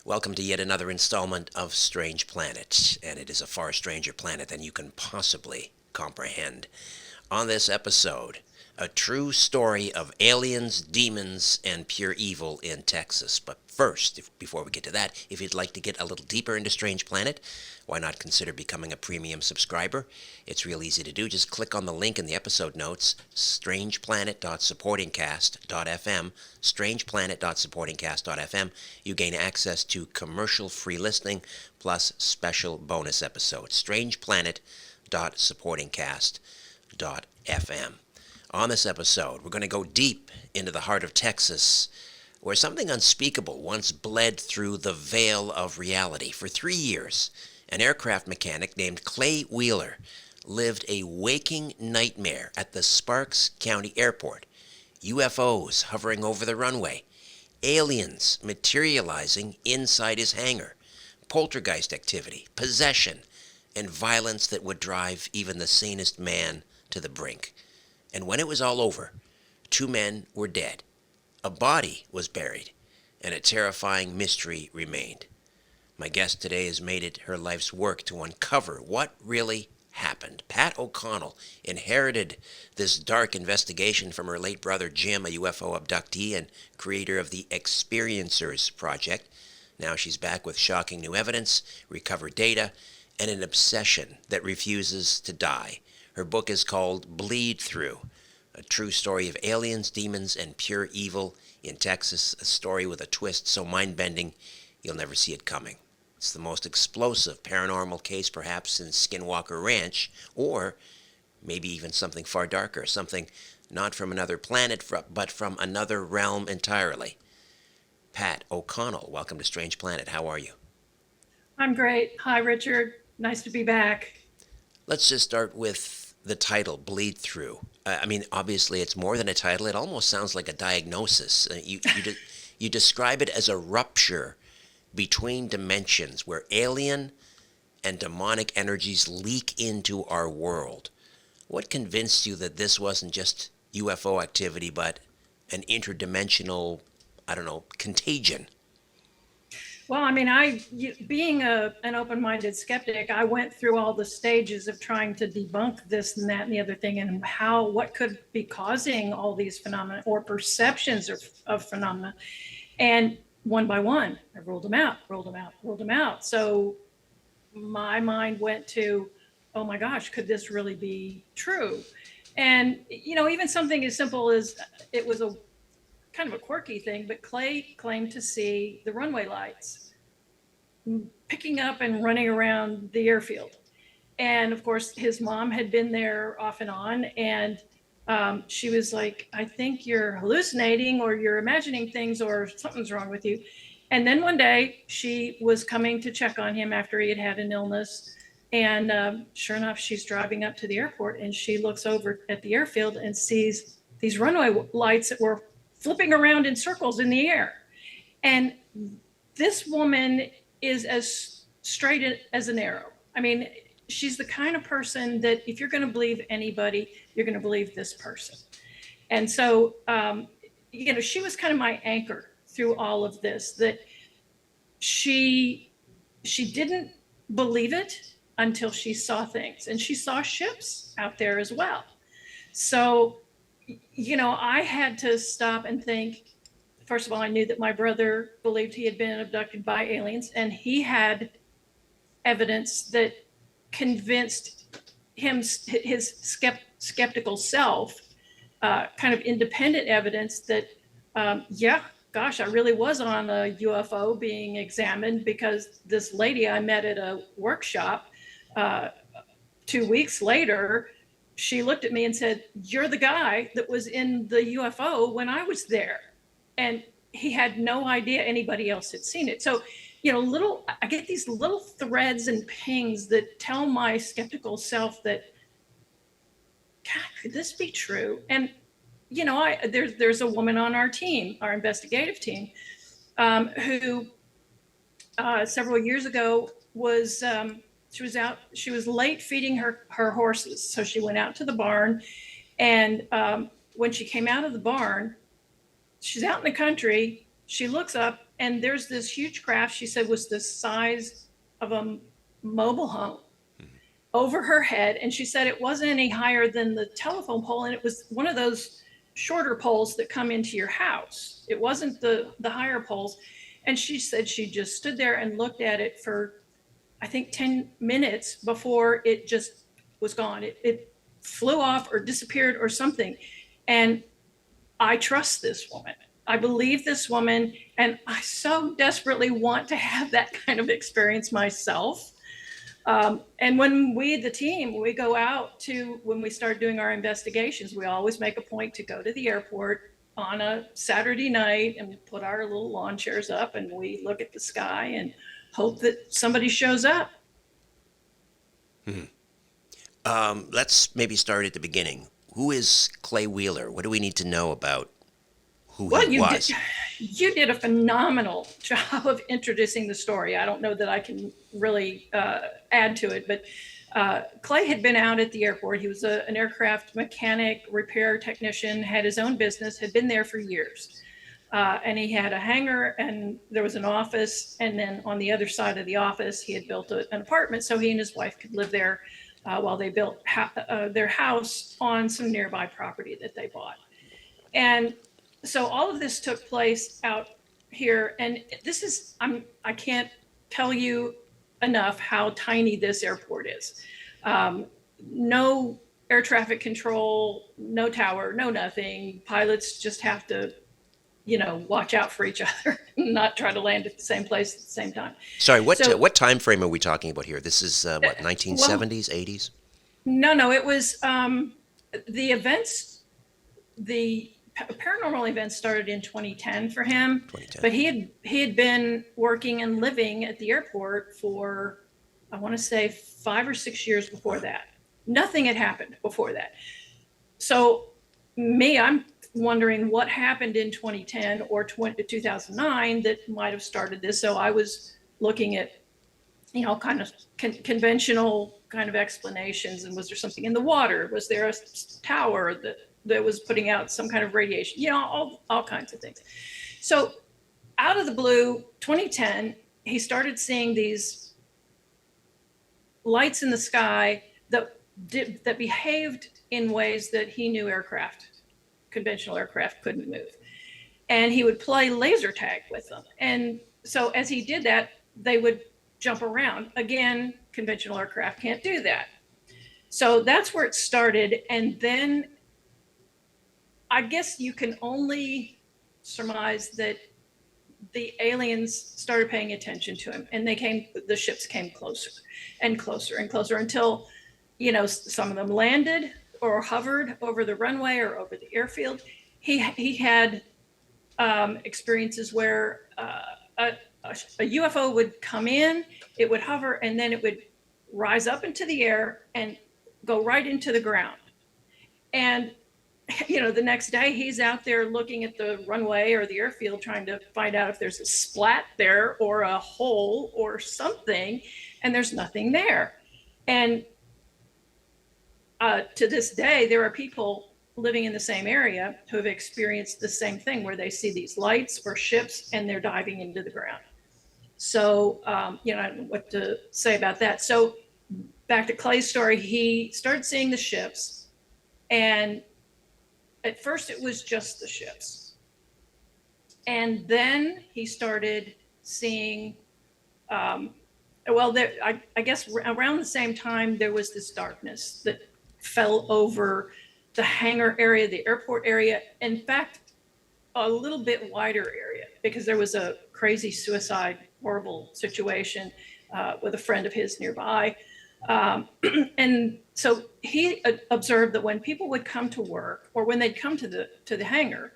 Welcome to yet another installment of Strange Planet, and it is a far stranger planet than you can possibly comprehend. On this episode, a true story of aliens, demons, and pure evil in Texas. But first, before we get to that, if you'd like to get a little deeper into Strange Planet, why not consider becoming a premium subscriber? It's real easy to do. Just click on the link in the episode notes, strangeplanet.supportingcast.fm, strangeplanet.supportingcast.fm. You gain access to commercial-free listening plus special bonus episodes. strangeplanet.supportingcast.fm. On this episode, we're going to go deep into the heart of Texas, where something unspeakable once bled through the veil of reality. For 3 years, an aircraft mechanic named Clay Wheeler lived a waking nightmare at the Sparks County Airport. UFOs hovering over the runway, aliens materializing inside his hangar, poltergeist activity, possession, and violence that would drive even the sanest man to the brink. And when it was all over, 2 men were dead, a body was buried, and a terrifying mystery remained. My guest today has made it her life's work to uncover what really happened. Pat O'Connell inherited this dark investigation from her late brother Jim, a UFO abductee and creator of the Xperiencers Project. Now she's back with shocking new evidence, recovered data, and an obsession that refuses to die. Her book is called Bleedthrough, a true story of aliens, demons, and pure evil in Texas, a story with a twist so mind-bending you'll never see it coming. It's the most explosive paranormal case perhaps since Skinwalker Ranch, or maybe even something far darker, something not from another planet, but from another realm entirely. Pat O'Connell, welcome to Strange Planet. How are you? I'm great. Hi, Richard. Nice to be back. Let's just start with the title, Bleedthrough. Obviously, it's more than a title. It almost sounds like a diagnosis. You describe it as a rupture between dimensions where alien and demonic energies leak into our world. What convinced you that this wasn't just UFO activity, but an interdimensional, contagion? Well, being an open-minded skeptic, I went through all the stages of trying to debunk this and that and the other thing, and what could be causing all these phenomena or perceptions of phenomena. And one by one, I ruled them out, ruled them out, ruled them out. So my mind went to, oh my gosh, could this really be true? And, even something as simple as it was a kind of a quirky thing, but Clay claimed to see the runway lights picking up and running around the airfield. And of course, his mom had been there off and on. And she was like, I think you're hallucinating or you're imagining things or something's wrong with you. And then one day she was coming to check on him after he had had an illness. And sure enough, she's driving up to the airport and she looks over at the airfield and sees these runway lights that were flipping around in circles in the air. And this woman is as straight as an arrow. She's the kind of person that if you're going to believe anybody, you're going to believe this person. And so, she was kind of my anchor through all of this, that she didn't believe it until she saw things, and she saw ships out there as well. So, I had to stop and think. First of all, I knew that my brother believed he had been abducted by aliens, and he had evidence that convinced him, his skeptical self, kind of independent evidence that, yeah, gosh, I really was on a UFO being examined, because this lady I met at a workshop 2 weeks later, she looked at me and said, you're the guy that was in the UFO when I was there. And he had no idea anybody else had seen it. So, I get these little threads and pings that tell my skeptical self that, God, could this be true? And, there's a woman on our team, our investigative team, who several years ago she was late feeding her horses. So she went out to the barn, and when she came out of the barn, she's out in the country. She looks up and there's this huge craft, she said, was the size of a mobile home over her head. And she said it wasn't any higher than the telephone pole. And it was one of those shorter poles that come into your house. It wasn't the higher poles. And she said she just stood there and looked at it for, I think, 10 minutes before it just was gone. It flew off or disappeared or something. And I trust this woman. I believe this woman. And I so desperately want to have that kind of experience myself. And when we, the team, we go out to, when we start doing our investigations, we always make a point to go to the airport on a Saturday night and put our little lawn chairs up, and we look at the sky and hope that somebody shows up. Let's maybe start at the beginning. Who is Clay Wheeler? What do we need to know about who he was? You did a phenomenal job of introducing the story. I don't know that I can really add to it, but Clay had been out at the airport. He was an aircraft mechanic, repair technician, had his own business, had been there for years. And he had a hangar, and there was an office. And then on the other side of the office, he had built an apartment so he and his wife could live there while they built their house on some nearby property that they bought. And so all of this took place out here. And this is, I can't tell you enough how tiny this airport is. No air traffic control, no tower, no nothing. Pilots just have to, watch out for each other and not try to land at the same place at the same time. Sorry, what time frame are we talking about here? This is 1970s, 80s? No, it was the events, the paranormal events started in 2010 for him. 2010. But he had been working and living at the airport for, I want to say, 5 or 6 years before that. Nothing had happened before that. So I'm wondering what happened in 2010 or 2009 that might have started this. So I was looking at, kind of conventional kind of explanations. And was there something in the water? Was there a tower that was putting out some kind of radiation? All kinds of things. So out of the blue, 2010, he started seeing these lights in the sky that behaved in ways that he knew conventional aircraft couldn't move. And he would play laser tag with them. And so as he did that, they would jump around. Again, conventional aircraft can't do that. So that's where it started. And then I guess you can only surmise that the aliens started paying attention to him, and the ships came closer and closer and closer until, some of them landed or hovered over the runway or over the airfield. He had experiences where a UFO would come in, it would hover, and then it would rise up into the air and go right into the ground. And the next day he's out there looking at the runway or the airfield trying to find out if there's a splat there or a hole or something, and there's nothing there. And to this day, there are people living in the same area who have experienced the same thing, where they see these lights or ships and they're diving into the ground. So, I don't know what to say about that. So back to Clay's story, he started seeing the ships, and at first it was just the ships. And then he started seeing, I guess around the same time, there was this darkness that fell over the hangar area, the airport area. In fact, a little bit wider area, because there was a crazy suicide, horrible situation with a friend of his nearby. And so he observed that when people would come to work, or when they'd come to the hangar,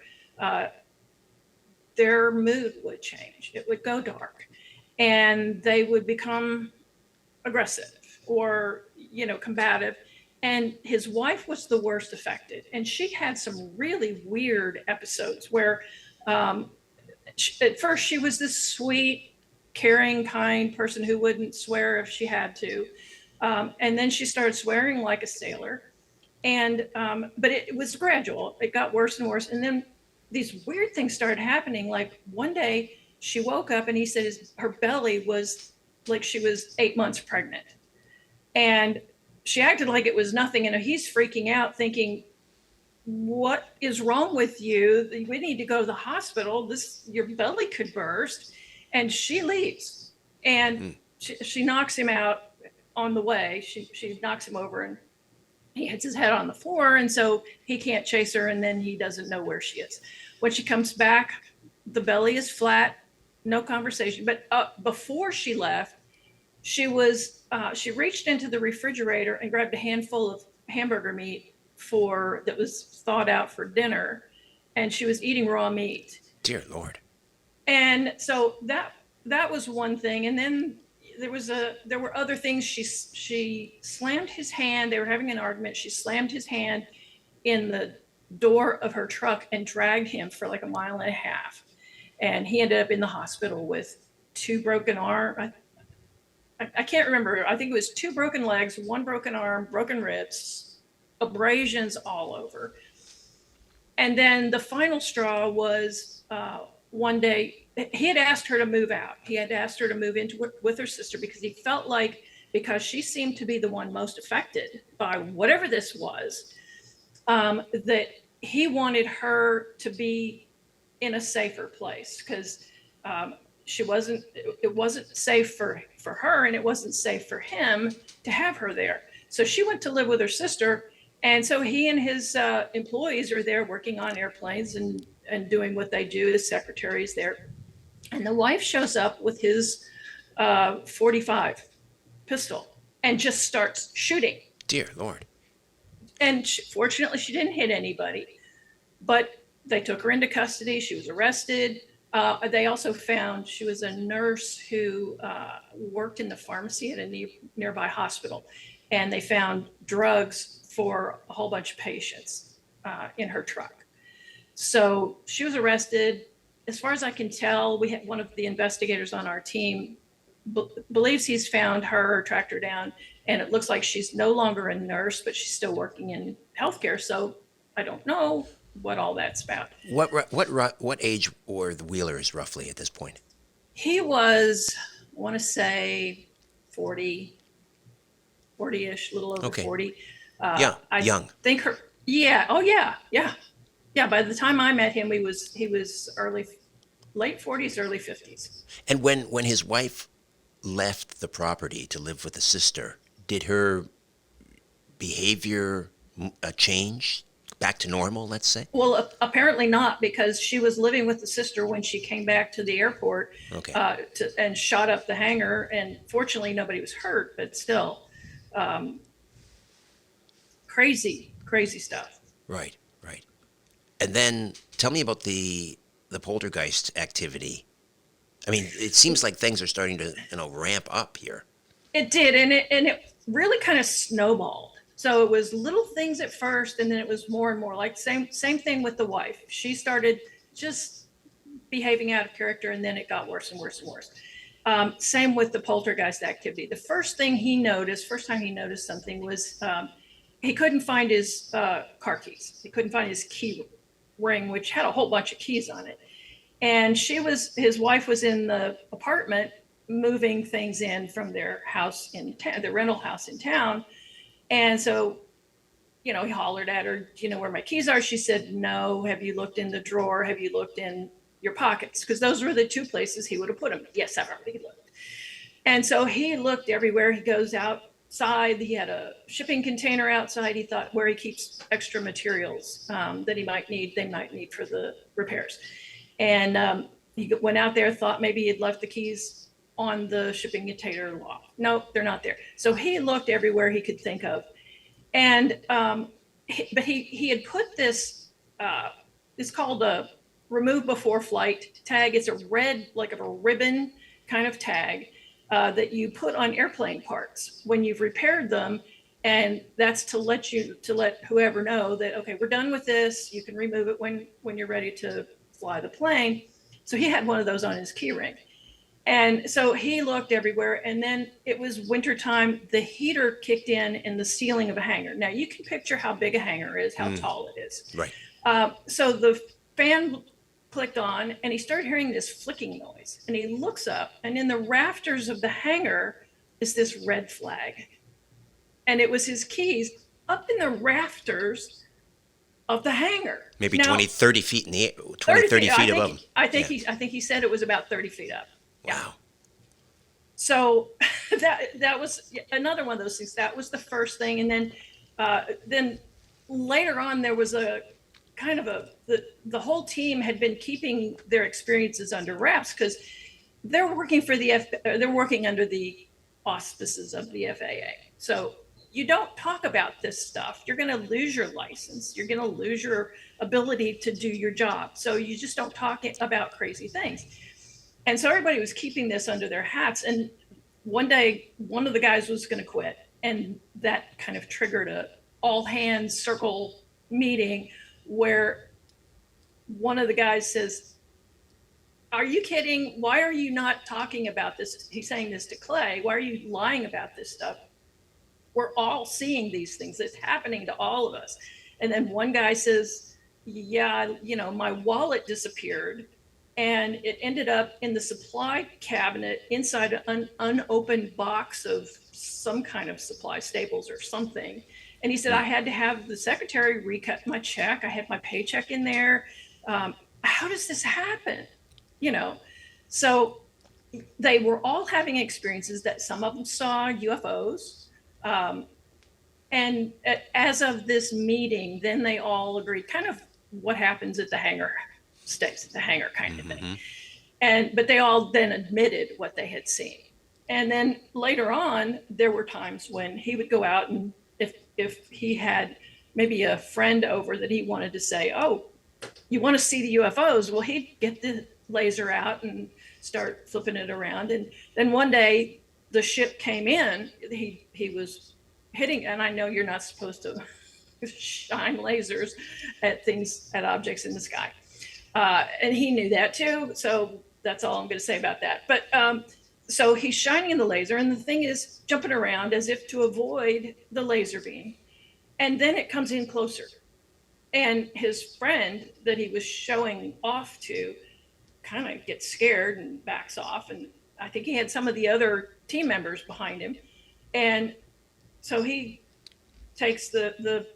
their mood would change. It would go dark, and they would become aggressive or, combative. And his wife was the worst affected. And she had some really weird episodes where at first she was this sweet, caring, kind person who wouldn't swear if she had to. And then she started swearing like a sailor. And but it was gradual. It got worse and worse. And then these weird things started happening. Like one day she woke up and he said her belly was like she was 8 months pregnant. And she acted like it was nothing. And he's freaking out, thinking, what is wrong with you? We need to go to the hospital. Your belly could burst. And she leaves. And she knocks him out on the way. She knocks him over and he hits his head on the floor. And so he can't chase her. And then he doesn't know where she is. When she comes back, the belly is flat, no conversation. But before she left, she reached into the refrigerator and grabbed a handful of hamburger meat that was thawed out for dinner, and she was eating raw meat. Dear Lord. And so that was one thing. And then there were other things. She slammed his hand. They were having an argument. She slammed his hand in the door of her truck and dragged him for like 1.5 miles. And he ended up in the hospital with 2 broken arms. I can't remember. I think it was 2 broken legs, 1 broken arm, broken ribs, abrasions all over. And then the final straw was one day, he had asked her to move out. He had asked her to move into with her sister because he felt like, because she seemed to be the one most affected by whatever this was, that he wanted her to be in a safer place, because it wasn't safe for her, and it wasn't safe for him to have her there. So she went to live with her sister. And so he and his employees are there working on airplanes and doing what they do. The secretary's there. And the wife shows up with his 45 pistol and just starts shooting. Dear Lord. And fortunately, she didn't hit anybody. But they took her into custody. She was arrested. They also found she was a nurse who worked in the pharmacy at a nearby hospital. And they found drugs for a whole bunch of patients in her truck. So she was arrested. As far as I can tell, we had one of the investigators on our team believes he's found her, tracked her down, and it looks like she's no longer a nurse, but she's still working in healthcare. So I don't know what all that's about. What age were the Wheelers roughly at this point? He was, I want to say 40-ish, a little over 40. Young. I think her. Yeah. Oh yeah. Yeah. Yeah. By the time I met him, he was late 40s, early 50s. And when his wife left the property to live with the sister, did her behavior change back to normal, let's say? Well, apparently not, because she was living with the sister when she came back to the airport. Okay. And shot up the hangar. And fortunately, nobody was hurt, but still, crazy stuff. Right. And then tell me about the poltergeist activity. I mean, it seems like things are starting to ramp up here. It did, and it really kind of snowballed. So it was little things at first, and then it was more and more. Like same thing with the wife. She started just behaving out of character, and then it got worse and worse and worse. Same with the poltergeist activity. The first time he noticed something was he couldn't find his car keys. He couldn't find his key ring, which had a whole bunch of keys on it. And his wife was in the apartment moving things in from their house in town, the rental house in town. And so, he hollered at her, do you know where my keys are? She said, no. Have you looked in the drawer? Have you looked in your pockets? Because those were the 2 places he would have put them. Yes, I've already looked. And so he looked everywhere. He goes outside. He had a shipping container outside. He thought where he keeps extra materials that they might need for the repairs. And he went out there, thought maybe he'd left the keys on the shipping container lock. Nope, they're not there. So he looked everywhere he could think of. And, but he had put this, it's called a remove before flight tag. It's a red, like a ribbon kind of tag that you put on airplane parts when you've repaired them. And that's to let whoever know that, okay, we're done with this. You can remove it when you're ready to fly the plane. So he had one of those on his key ring. And so he looked everywhere, and then it was wintertime. The heater kicked in the ceiling of a hangar. Now you can picture how big a hangar is, how tall it is. Right. So the fan clicked on, and he started hearing this flicking noise. And he looks up, and in the rafters of the hangar is this red flag. And it was his keys up in the rafters of the hangar. Maybe Now, 20, 30 feet in the air, 20, 30 feet above him. I think he said it was about 30 feet up. Yeah. Wow. So that was another one of those things. That was the first thing. And then later on, there was a kind of the whole team had been keeping their experiences under wraps because they're working for they're working under the auspices of the FAA. So you don't talk about this stuff. You're going to lose your license. You're going to lose your ability to do your job. So you just don't talk about crazy things. And so everybody was keeping this under their hats. And one day, one of the guys was going to quit. And that kind of triggered a all hands circle meeting where one of the guys says, "Are you kidding? Why are you not talking about this?" He's saying this to Clay. "Why are you lying about this stuff? We're all seeing these things. It's happening to all of us." And then one guy says, "Yeah, my wallet disappeared and it ended up in the supply cabinet inside an unopened box of some kind of supply, Staples or something." And he said, "I had to have the secretary recut my check. I had my paycheck in there. How does this happen?" So they were all having experiences that some of them saw UFOs. And as of this meeting, then they all agreed kind of what happens at the hangar stays at the hangar kind of thing. But they all then admitted what they had seen. And then later on, there were times when he would go out and if he had maybe a friend over that he wanted to say, "Oh, you want to see the UFOs?" Well, he'd get the laser out and start flipping it around. And then one day the ship came in, he was hitting, and I know you're not supposed to shine lasers at objects in the sky. And he knew that too. So that's all I'm going to say about that. But so he's shining the laser, and the thing is jumping around as if to avoid the laser beam. And then it comes in closer. And his friend that he was showing off to kind of gets scared and backs off. And I think he had some of the other team members behind him. And so he takes the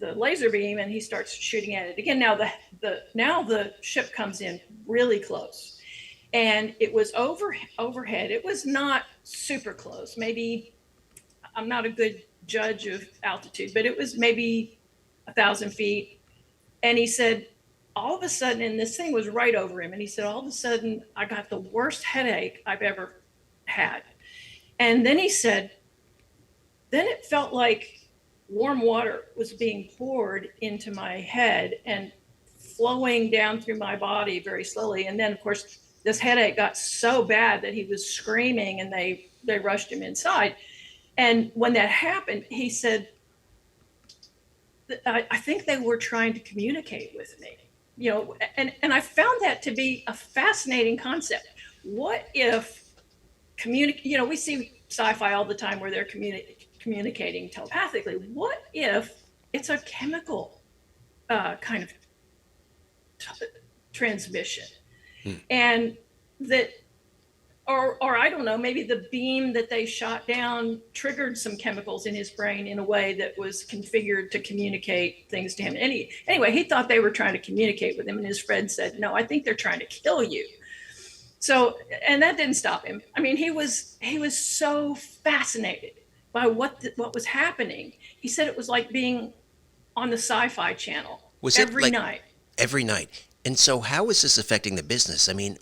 laser beam and he starts shooting at it again. Now the ship comes in really close. And it was overhead. It was not super close. Maybe, I'm not a good judge of altitude, but it was maybe 1,000 feet. And he said, all of a sudden, and this thing was right over him, and he said, all of a sudden, I got the worst headache I've ever had. And then he said, then it felt like warm water was being poured into my head and flowing down through my body very slowly. And then, of course, this headache got so bad that he was screaming, and they rushed him inside. And when that happened, he said, I think they were trying to communicate with me, and I found that to be a fascinating concept. What if we see sci-fi all the time where they're communicating telepathically. What if it's a chemical kind of transmission? And that, or I don't know, maybe the beam that they shot down triggered some chemicals in his brain in a way that was configured to communicate things to him. Anyway, he thought they were trying to communicate with him, and his friend said, "No, I think they're trying to kill you." So, and that didn't stop him. I mean, he was so fascinated by what was happening. He said it was like being on the Sci-Fi Channel every night. Every night. And so how is this affecting the business? I mean,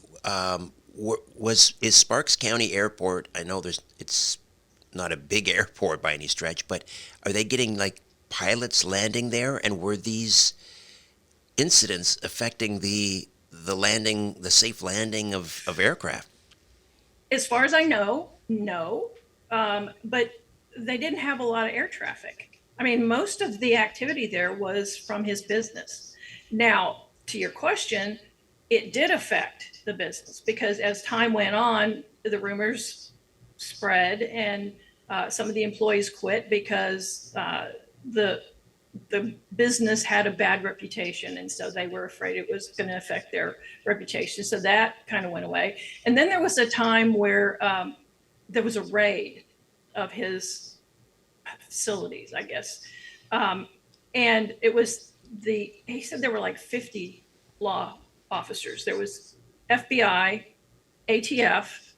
is Sparks County Airport, I know it's not a big airport by any stretch, but are they getting like pilots landing there? And were these incidents affecting the safe landing of aircraft? As far as I know, no. But they didn't have a lot of air traffic. I mean, most of the activity there was from his business. Now, to your question, it did affect the business because as time went on, the rumors spread, and some of the employees quit because the the business had a bad reputation, and so they were afraid it was going to affect their reputation. So that kind of went away. And then there was a time where there was a raid of his facilities, I guess, and it was he said there were like 50 law officers. There was FBI, ATF,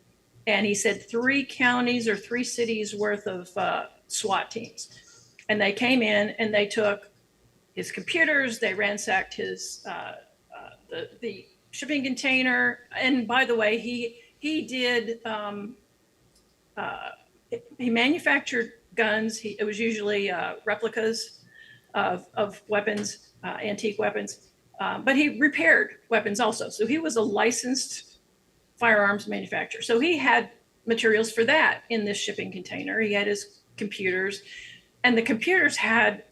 and he said 3 counties or 3 cities worth of SWAT teams. And they came in and they took his computers, they ransacked his the shipping container. And by the way, he did he manufactured guns. It was usually replicas of weapons, antique weapons, but he repaired weapons also. So he was a licensed firearms manufacturer. So he had materials for that in this shipping container. He had his computers, and the computers had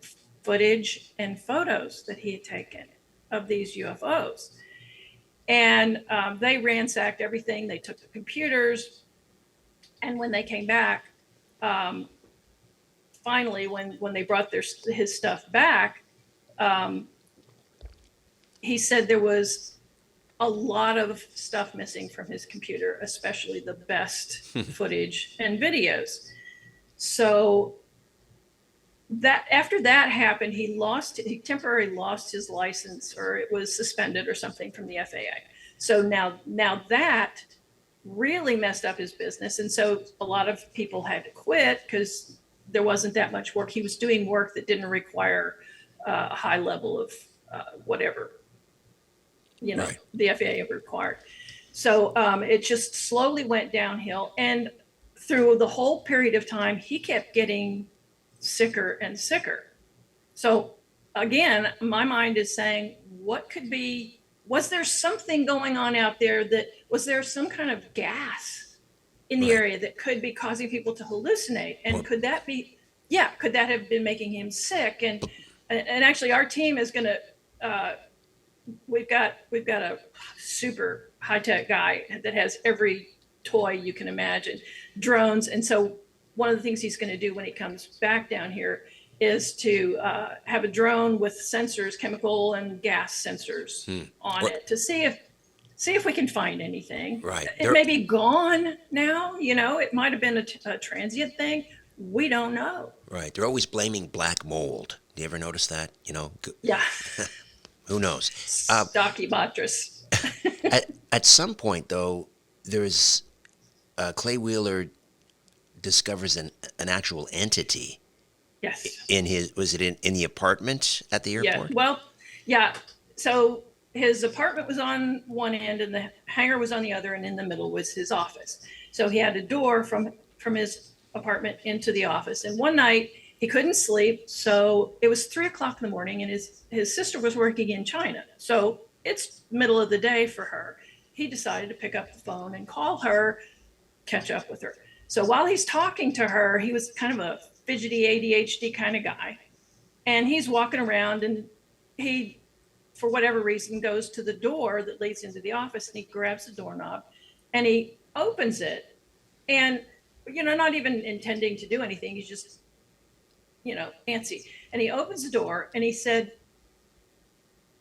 footage and photos that he had taken of these UFOs. And they ransacked everything. They took the computers. And when they came back, finally, when they brought his stuff back, he said there was a lot of stuff missing from his computer, especially the best footage and videos. So that after that happened, he temporarily lost his license, or it was suspended or something from the FAA. So now that really messed up his business. And so a lot of people had to quit because there wasn't that much work. He was doing work that didn't require a high level of whatever, right, the FAA required. So it just slowly went downhill. And through the whole period of time, he kept getting sicker and sicker. So again, my mind is saying, what could be, was there something going on out there was there some kind of gas in the area that could be causing people to hallucinate? And could that have been making him sick? And actually our team is going to, we've got a super high-tech guy that has every toy you can imagine, drones. And so one of the things he's going to do when he comes back down here is to have a drone with sensors, chemical and gas sensors on it, to see if we can find anything. Right. It may be gone now, it might have been a transient thing. We don't know. Right. They're always blaming black mold. Do you ever notice that? Yeah. Who knows? Stocky mattress. At some point, though, there's Clay Wheeler discovers an actual entity. Yes. Was it in the apartment at the airport? Yeah. Well, yeah. So his apartment was on one end and the hangar was on the other, and in the middle was his office. So he had a door from his apartment into the office. And one night he couldn't sleep. So it was 3:00 in the morning, and his sister was working in China. So it's middle of the day for her. He decided to pick up the phone and call her, catch up with her. So while he's talking to her, he was kind of a fidgety ADHD kind of guy. And he's walking around, and he, for whatever reason, goes to the door that leads into the office, and he grabs the doorknob and he opens it. And, not even intending to do anything. He's just, antsy. And he opens the door and he said,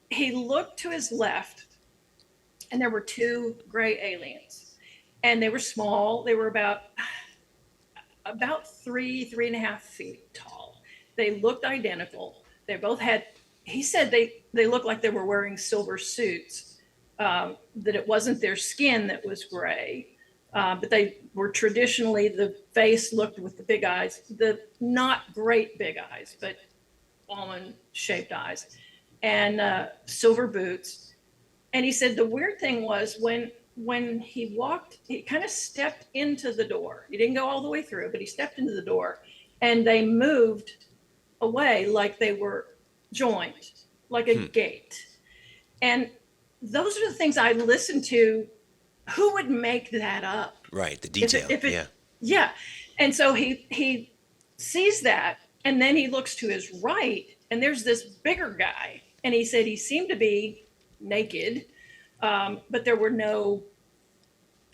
he looked to his left and there were 2 gray aliens, and they were small. They were about 3.5 feet tall. They looked identical. They both had, he said they looked like they were wearing silver suits, that it wasn't their skin that was gray, but they were traditionally, the face looked with the big eyes, the not great big eyes, but almond shaped eyes, and silver boots. And he said the weird thing was when he walked, he kind of stepped into the door. He didn't go all the way through, but he stepped into the door, and they moved away like they were joined, like a gate. And those are the things I listened to. Who would make that up? Right, the detail. Yeah. And so he sees that, and then he looks to his right, and there's this bigger guy. And he said he seemed to be naked, but there were no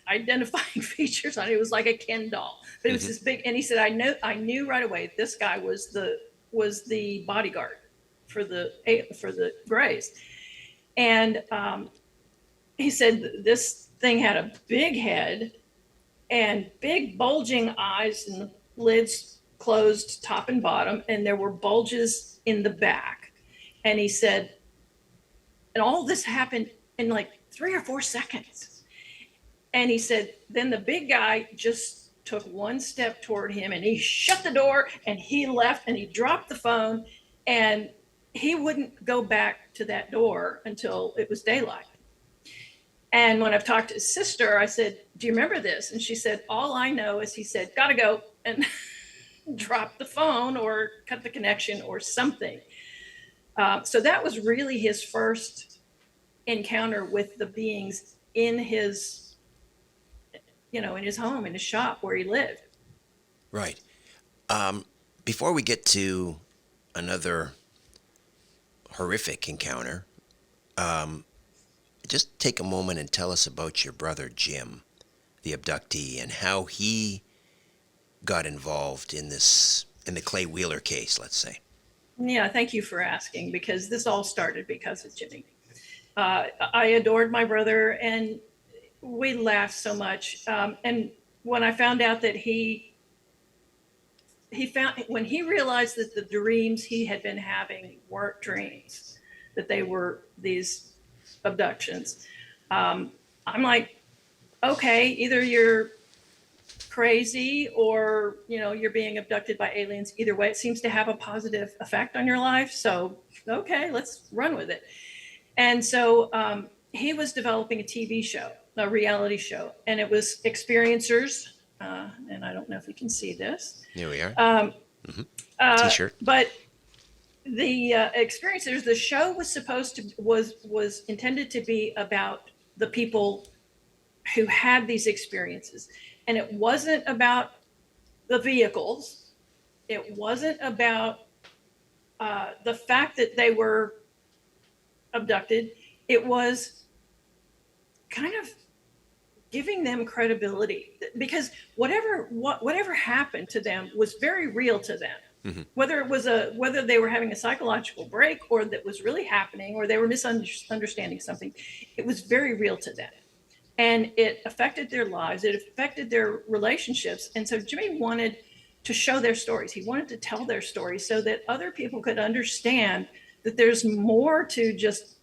identifying features on it. It was like a Ken doll, but it was this big. And he said, I knew right away this guy was the bodyguard the Greys. And he said this thing had a big head and big bulging eyes, and the lids closed top and bottom, and there were bulges in the back. And he said, and all this happened in like 3 or 4 seconds. And he said, then the big guy just took one step toward him, and he shut the door, and he left, and he dropped the phone, and he wouldn't go back to that door until it was daylight. And when I've talked to his sister, I said, do you remember this? And she said, all I know is he said, gotta go, and dropped the phone or cut the connection or something. So that was really his first encounter with the beings in his, in his home, in his shop where he lived. Right. Before we get to another horrific encounter, just take a moment and tell us about your brother Jim, the abductee, and how he got involved in the Clay Wheeler case, let's say. Yeah, thank you for asking, because this all started because of Jimmy. I adored my brother, and we laughed so much. And when I found out that when he realized that the dreams he had been having weren't dreams, that they were these abductions, I'm like, okay, either you're crazy or you're being abducted by aliens. Either way, it seems to have a positive effect on your life, so okay, let's run with it. And so he was developing a TV show, a reality show, and it was Xperiencers, and I don't know if you can see this. Here we are. T-shirt. But the Xperiencers, the show was intended to be about the people who had these experiences. And it wasn't about the vehicles. It wasn't about the fact that they were abducted. It was kind of giving them credibility, because whatever happened to them was very real to them. Mm-hmm. Whether they were having a psychological break, or that was really happening, or they were misunderstanding something, it was very real to them. And it affected their lives. It affected their relationships. And so Jimmy wanted to show their stories. He wanted to tell their stories so that other people could understand that there's more to just,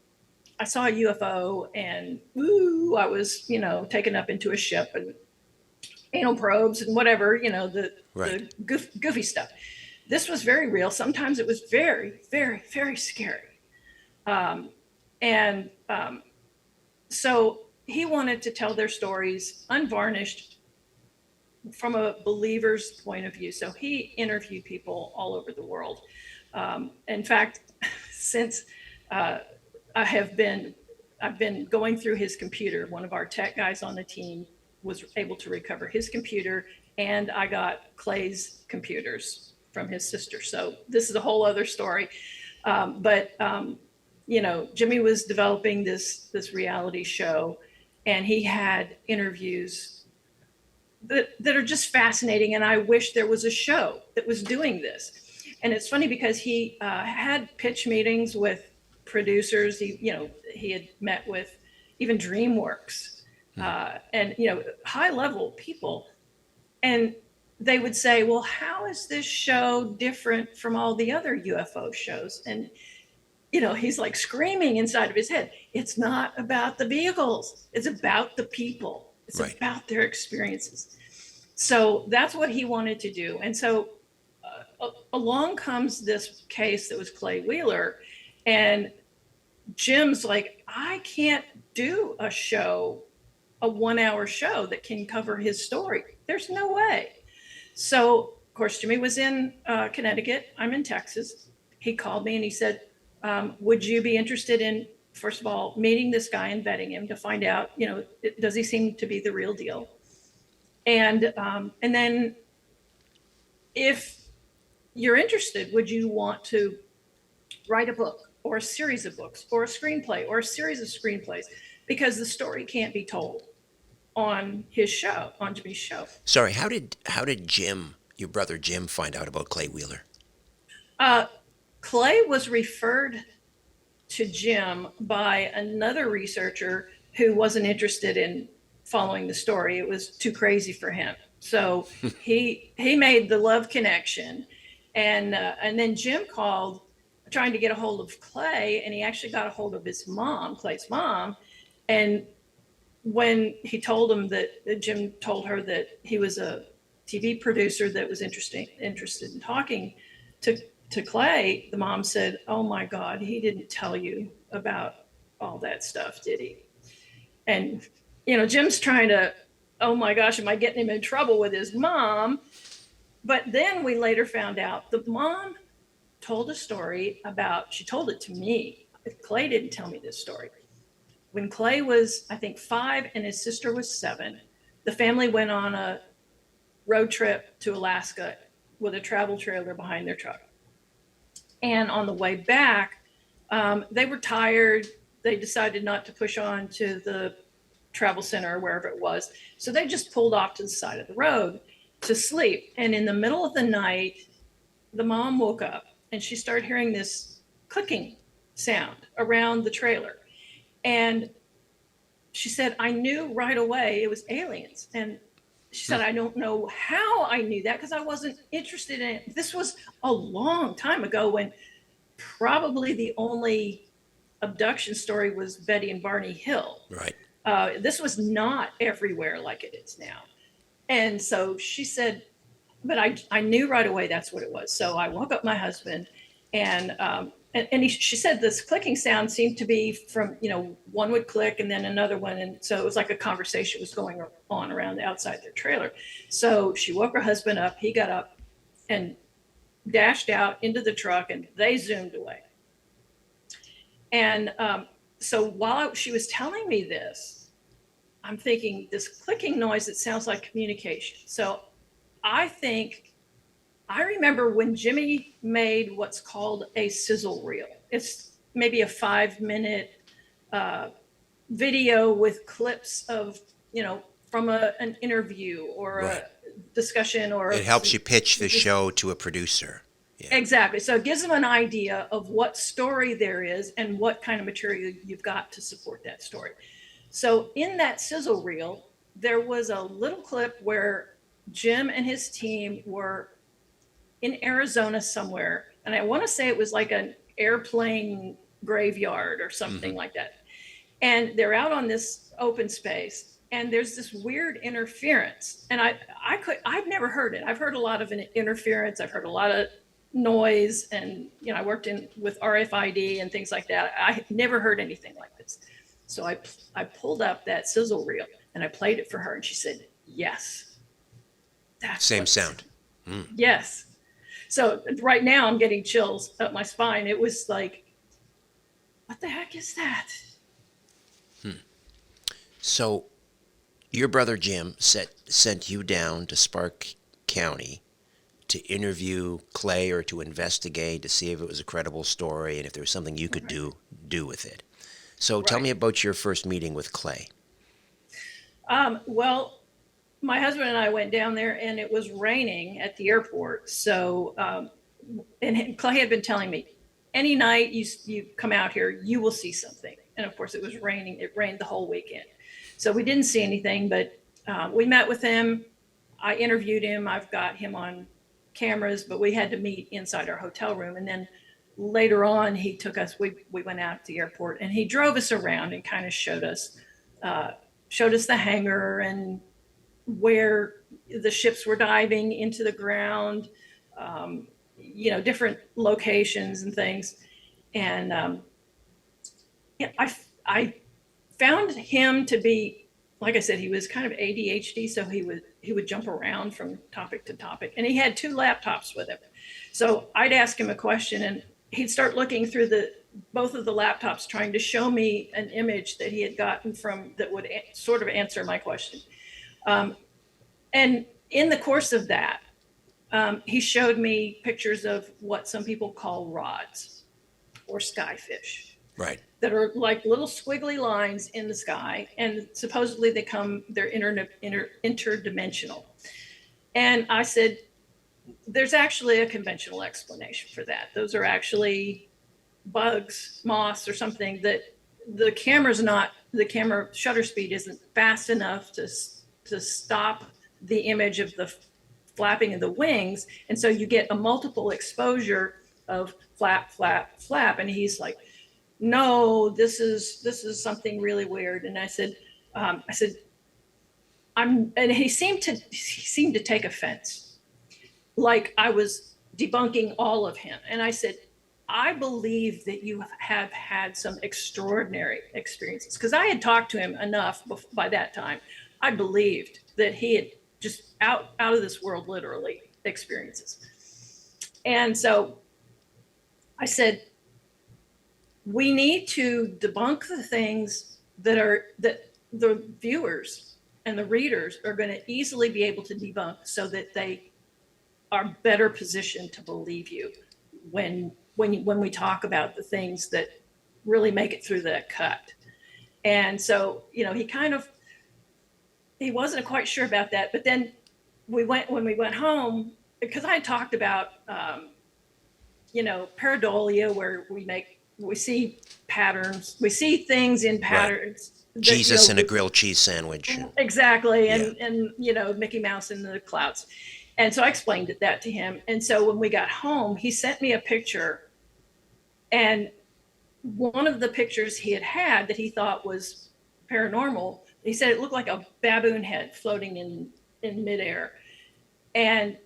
I saw a UFO and ooh, I was, taken up into a ship and anal probes and whatever, the goofy stuff. This was very real. Sometimes it was very, very, very scary. So he wanted to tell their stories unvarnished from a believer's point of view. So he interviewed people all over the world. In fact, since I've been going through his computer, one of our tech guys on the team was able to recover his computer, and I got Clay's computers from his sister. So this is a whole other story. Jimmy was developing this reality show, and he had interviews that are just fascinating. And I wish there was a show that was doing this. And it's funny because he had pitch meetings with producers. He had met with even DreamWorks and high level people. And they would say, well, how is this show different from all the other UFO shows? And he's like screaming inside of his head. It's not about the vehicles. It's about the people. It's right. About their experiences. So that's what he wanted to do. And so along comes this case that was Clay Wheeler. And Jim's like, I can't do a 1-hour show that can cover his story. There's no way. So, of course, Jimmy was in Connecticut. I'm in Texas. He called me and he said, would you be interested in, first of all, meeting this guy and vetting him to find out, does he seem to be the real deal? And then if you're interested, would you want to write a book or a series of books or a screenplay or a series of screenplays? Because the story can't be told on his show, on Jimmy's show. Sorry, how did Jim, your brother Jim, find out about Clay Wheeler? Clay was referred to Jim by another researcher who wasn't interested in following the story. It was too crazy for him. So he made the love connection, and then Jim called trying to get a hold of Clay, and he actually got a hold of his mom, Clay's mom, and when he told him that Jim told her that he was a TV producer that was interested in talking to Clay, the mom said, "Oh my God, he didn't tell you about all that stuff, did he?" And Jim's trying to, oh my gosh, am I getting him in trouble with his mom? But then we later found out the mom told a story about, she told it to me. Clay didn't tell me this story. When Clay was, I think, 5 and his sister was 7, the family went on a road trip to Alaska with a travel trailer behind their truck. And on the way back, they were tired. They decided not to push on to the travel center or wherever it was. So they just pulled off to the side of the road to sleep. And in the middle of the night, the mom woke up and she started hearing this clicking sound around the trailer. And she said, I knew right away it was aliens. And she said, I don't know how I knew that because I wasn't interested in it. This was a long time ago when probably the only abduction story was Betty and Barney Hill. Right. This was not everywhere like it is now. And so she said, but I knew right away that's what it was. So I woke up my husband, and she said this clicking sound seemed to be from, one would click and then another one. And so it was like a conversation was going on around the outside their trailer. So she woke her husband up. He got up and dashed out into the truck, and they zoomed away. And so while she was telling me this, I'm thinking this clicking noise, it sounds like communication. So I remember when Jimmy made what's called a sizzle reel. It's maybe a 5-minute video with clips of, from an interview or right. a discussion, or it helps you pitch the show to a producer. Yeah. Exactly. So it gives them an idea of what story there is and what kind of material you've got to support that story. So in that sizzle reel, there was a little clip where Jim and his team were in Arizona somewhere. And I want to say it was like an airplane graveyard or something like that. And they're out on this open space, and there's this weird interference. And I've never heard it. I've heard a lot of interference. I've heard a lot of noise, and I worked with RFID and things like that. I never heard anything like this. So I pulled up that sizzle reel and I played it for her, and she said, yes. That's same sound. Yes. So right now I'm getting chills up my spine. It was like, what the heck is that? So your brother Jim sent you down to Spark County to interview Clay, or to investigate to see if it was a credible story and if there was something you could do with it. So tell me about your first meeting with Clay. Well, my husband and I went down there, and it was raining at the airport. So, and Clay had been telling me, any night you come out here, you will see something. And of course it was raining. It rained the whole weekend. So we didn't see anything, but we met with him. I interviewed him. I've got him on cameras, but we had to meet inside our hotel room. And then later on, he took us, we went out to the airport, and he drove us around and kind of showed us the hangar and where the ships were diving into the ground, different locations and things. And I found him to be, like I said, he was kind of ADHD, so he would jump around from topic to topic, and he had 2 laptops with him. So I'd ask him a question, and he'd start looking through both of the laptops, trying to show me an image that he had gotten from that would sort of answer my question. And in the course of that, he showed me pictures of what some people call rods or skyfish. Right. That are like little squiggly lines in the sky, and supposedly they're interdimensional. And I said, there's actually a conventional explanation for that. Those are actually bugs, moths, or something that the camera shutter speed isn't fast enough to stop the image of the flapping of the wings. And so you get a multiple exposure of flap, flap, flap. And he's like, no, this is something really weird. And I said, and he seemed to take offense, like I was debunking all of him. And I said, I believe that you have had some extraordinary experiences, because I had talked to him enough by that time. I believed that he had just out of this world, literally, experiences. And so I said, we need to debunk the things that the viewers and the readers are going to easily be able to debunk, so that they are better positioned to believe you when we talk about the things that really make it through that cut. And so, he wasn't quite sure about that. But then when we went home, because I had talked about, pareidolia, where we see patterns, we see things in patterns. Right. Jesus in a grilled cheese sandwich. Exactly. And Mickey Mouse in the clouds. And so I explained that to him. And so when we got home, he sent me a picture. And one of the pictures he had that he thought was paranormal, he said it looked like a baboon head floating in midair. And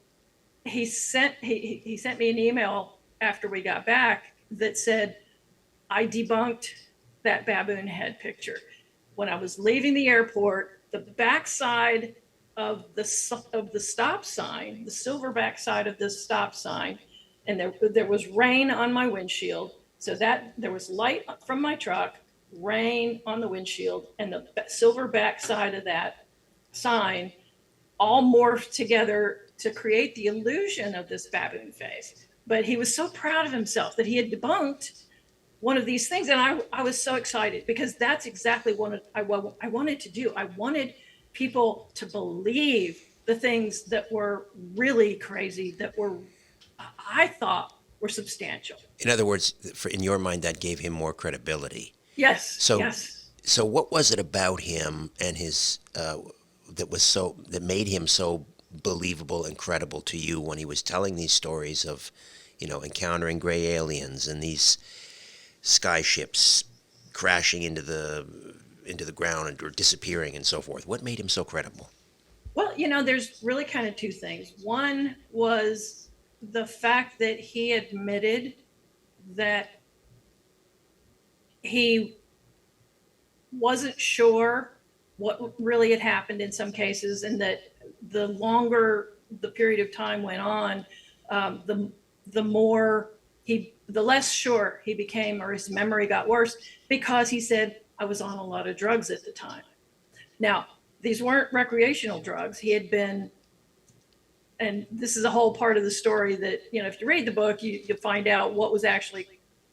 he sent me an email after we got back that said, I debunked that baboon head picture. When I was leaving the airport, the backside of the stop sign, the silver backside of this stop sign, and there was rain on my windshield, so that there was light from my truck, rain on the windshield, and the silver backside of that sign all morphed together to create the illusion of this baboon face. But he was so proud of himself that he had debunked one of these things, and I was so excited, because that's exactly what I wanted to do. I wanted people to believe the things that were really crazy, that I thought were substantial. In other words, in your mind, that gave him more credibility. Yes. So, yes. So what was it about him and his that made him so believable and credible to you when he was telling these stories of, encountering gray aliens and these sky ships crashing into the ground or disappearing and so forth? What made him so credible? Well, there's really kind of two things. One was the fact that he admitted that he wasn't sure what really had happened in some cases, and that the longer the period of time went on, the less sure he became, or his memory got worse, because he said, I was on a lot of drugs at the time. Now, these weren't recreational drugs. He had been, and this is a whole part of the story that, if you read the book, you'll find out what was actually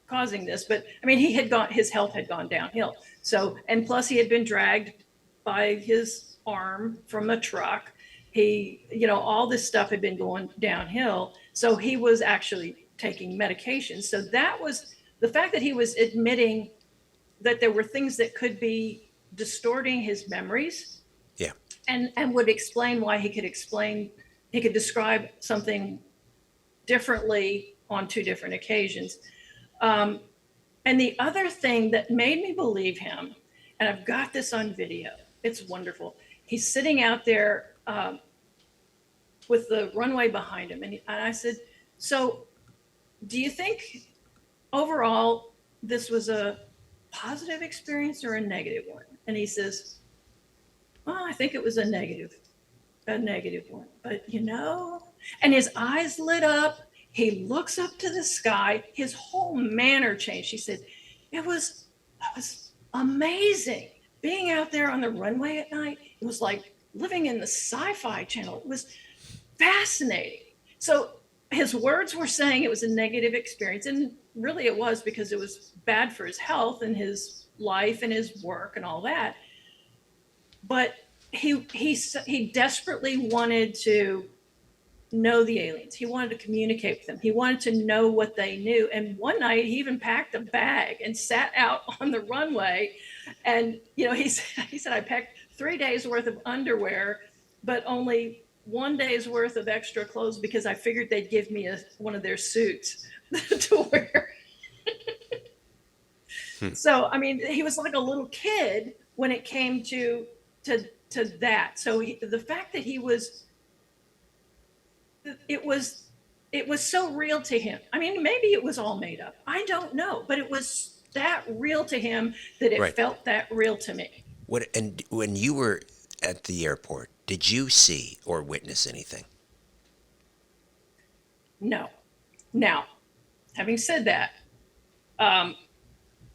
causing this. But I mean, his health had gone downhill. So, and plus he had been dragged by his arm from a truck. All this stuff had been going downhill. So he was actually taking medication. So that was the fact that he was admitting that there were things that could be distorting his memories. Yeah. And would explain why he could describe something differently on two different occasions. And the other thing that made me believe him, and I've got this on video, it's wonderful. He's sitting out there with the runway behind him. And I said, so do you think overall this was a positive experience or a negative one? And he says, well, I think it was a negative one. But and his eyes lit up. He looks up to the sky. His whole manner changed. He said, it was amazing being out there on the runway at night. It was like living in the sci-fi channel. It was fascinating. So his words were saying it was a negative experience, and really it was, because it was bad for his health and his life and his work and all that. But he desperately wanted to know the aliens. He wanted to communicate with them. He wanted to know what they knew. And one night he even packed a bag and sat out on the runway. And, he said, I packed 3 days worth of underwear, but only 1 day's worth of extra clothes because I figured they'd give me one of their suits to wear. So, I mean, he was like a little kid when it came to that. So the fact that it was so real to him. I mean, maybe it was all made up. I don't know, but it was that real to him that it felt that real to me. And when you were at the airport, did you see or witness anything? No. Now, having said that,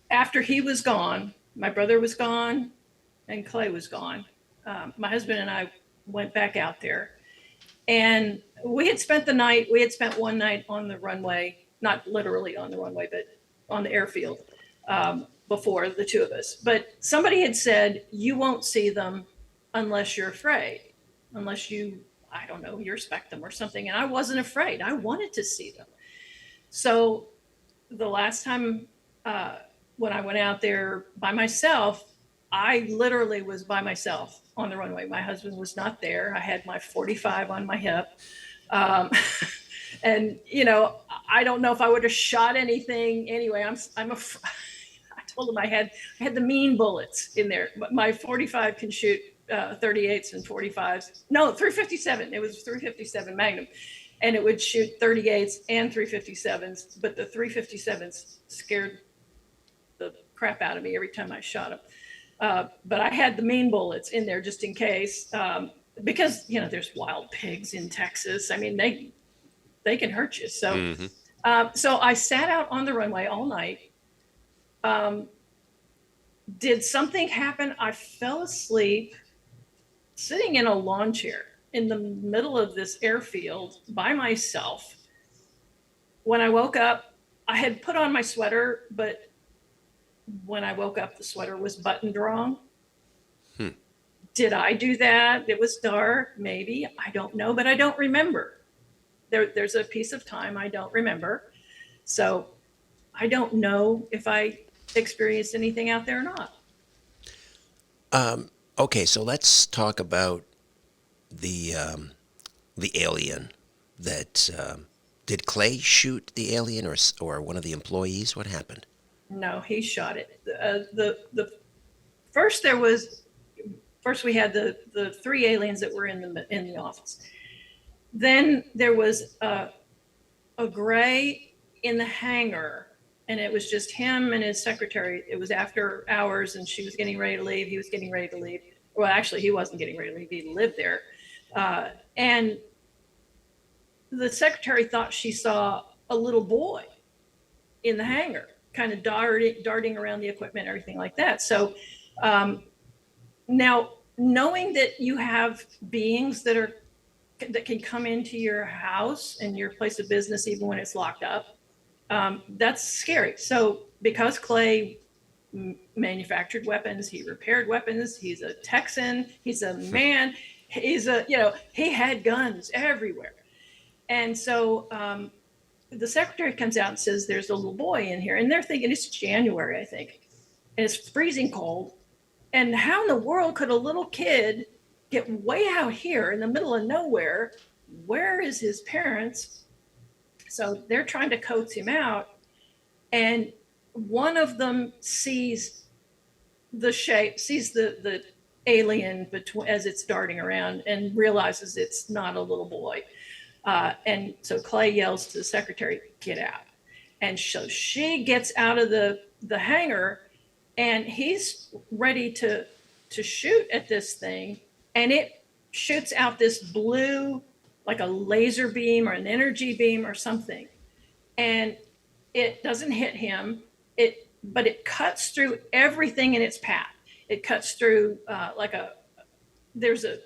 after he was gone, my brother was gone, and Clay was gone. My husband and I went back out there, and we had spent one night on the runway, not literally on the runway, but on the airfield before, the two of us. But somebody had said, you won't see them unless you're afraid, unless you, I don't know, you respect them or something. And I wasn't afraid. I wanted to see them. So the last time when I went out there by myself, I literally was by myself on the runway. My husband was not there. I had my 45 on my hip. And, I don't know if I would have shot anything anyway. I told him I had the mean bullets in there. My 45 can shoot 38s and 45s. No, 357. It was 357 Magnum. And it would shoot 38s and 357s. But the 357s scared the crap out of me every time I shot them. But I had the mean bullets in there just in case, because there's wild pigs in Texas. I mean, they can hurt you. So, so I sat out on the runway all night. Did something happen? I fell asleep sitting in a lawn chair in the middle of this airfield by myself. When I woke up, I had put on my sweater, but when I woke up, the sweater was buttoned wrong. Did I do that? It was dark, maybe. I don't know, but I don't remember. There's a piece of time I don't remember. So I don't know if I experienced anything out there or not. Okay, so let's talk about the alien that did Clay shoot the alien or one of the employees? What happened? No, he shot it. The first we had the three aliens that were in the office. Then there was a gray in the hangar, and it was just him and his secretary. It was after hours, and she was getting ready to leave. He was getting ready to leave. Well, actually, he wasn't getting ready to leave. He lived there. And the secretary thought she saw a little boy in the hangar, kind of darting around the equipment, everything like that. So now, knowing that you have beings that can come into your house and your place of business, even when it's locked up, that's scary. So because Clay manufactured weapons, he repaired weapons, he's a Texan, he's a man, he had guns everywhere. And so the secretary comes out and says, there's a little boy in here. And they're thinking it's January, I think. And it's freezing cold. And how in the world could a little kid get way out here in the middle of nowhere? Where is his parents? So they're trying to coax him out. And one of them sees the shape, sees the alien as it's darting around, and realizes it's not a little boy. And so Clay yells to the secretary, get out. And so she gets out of the hangar, and he's ready to shoot at this thing. And it shoots out this blue, like a laser beam or an energy beam or something. And it doesn't hit him, but it cuts through everything in its path. It cuts through there's a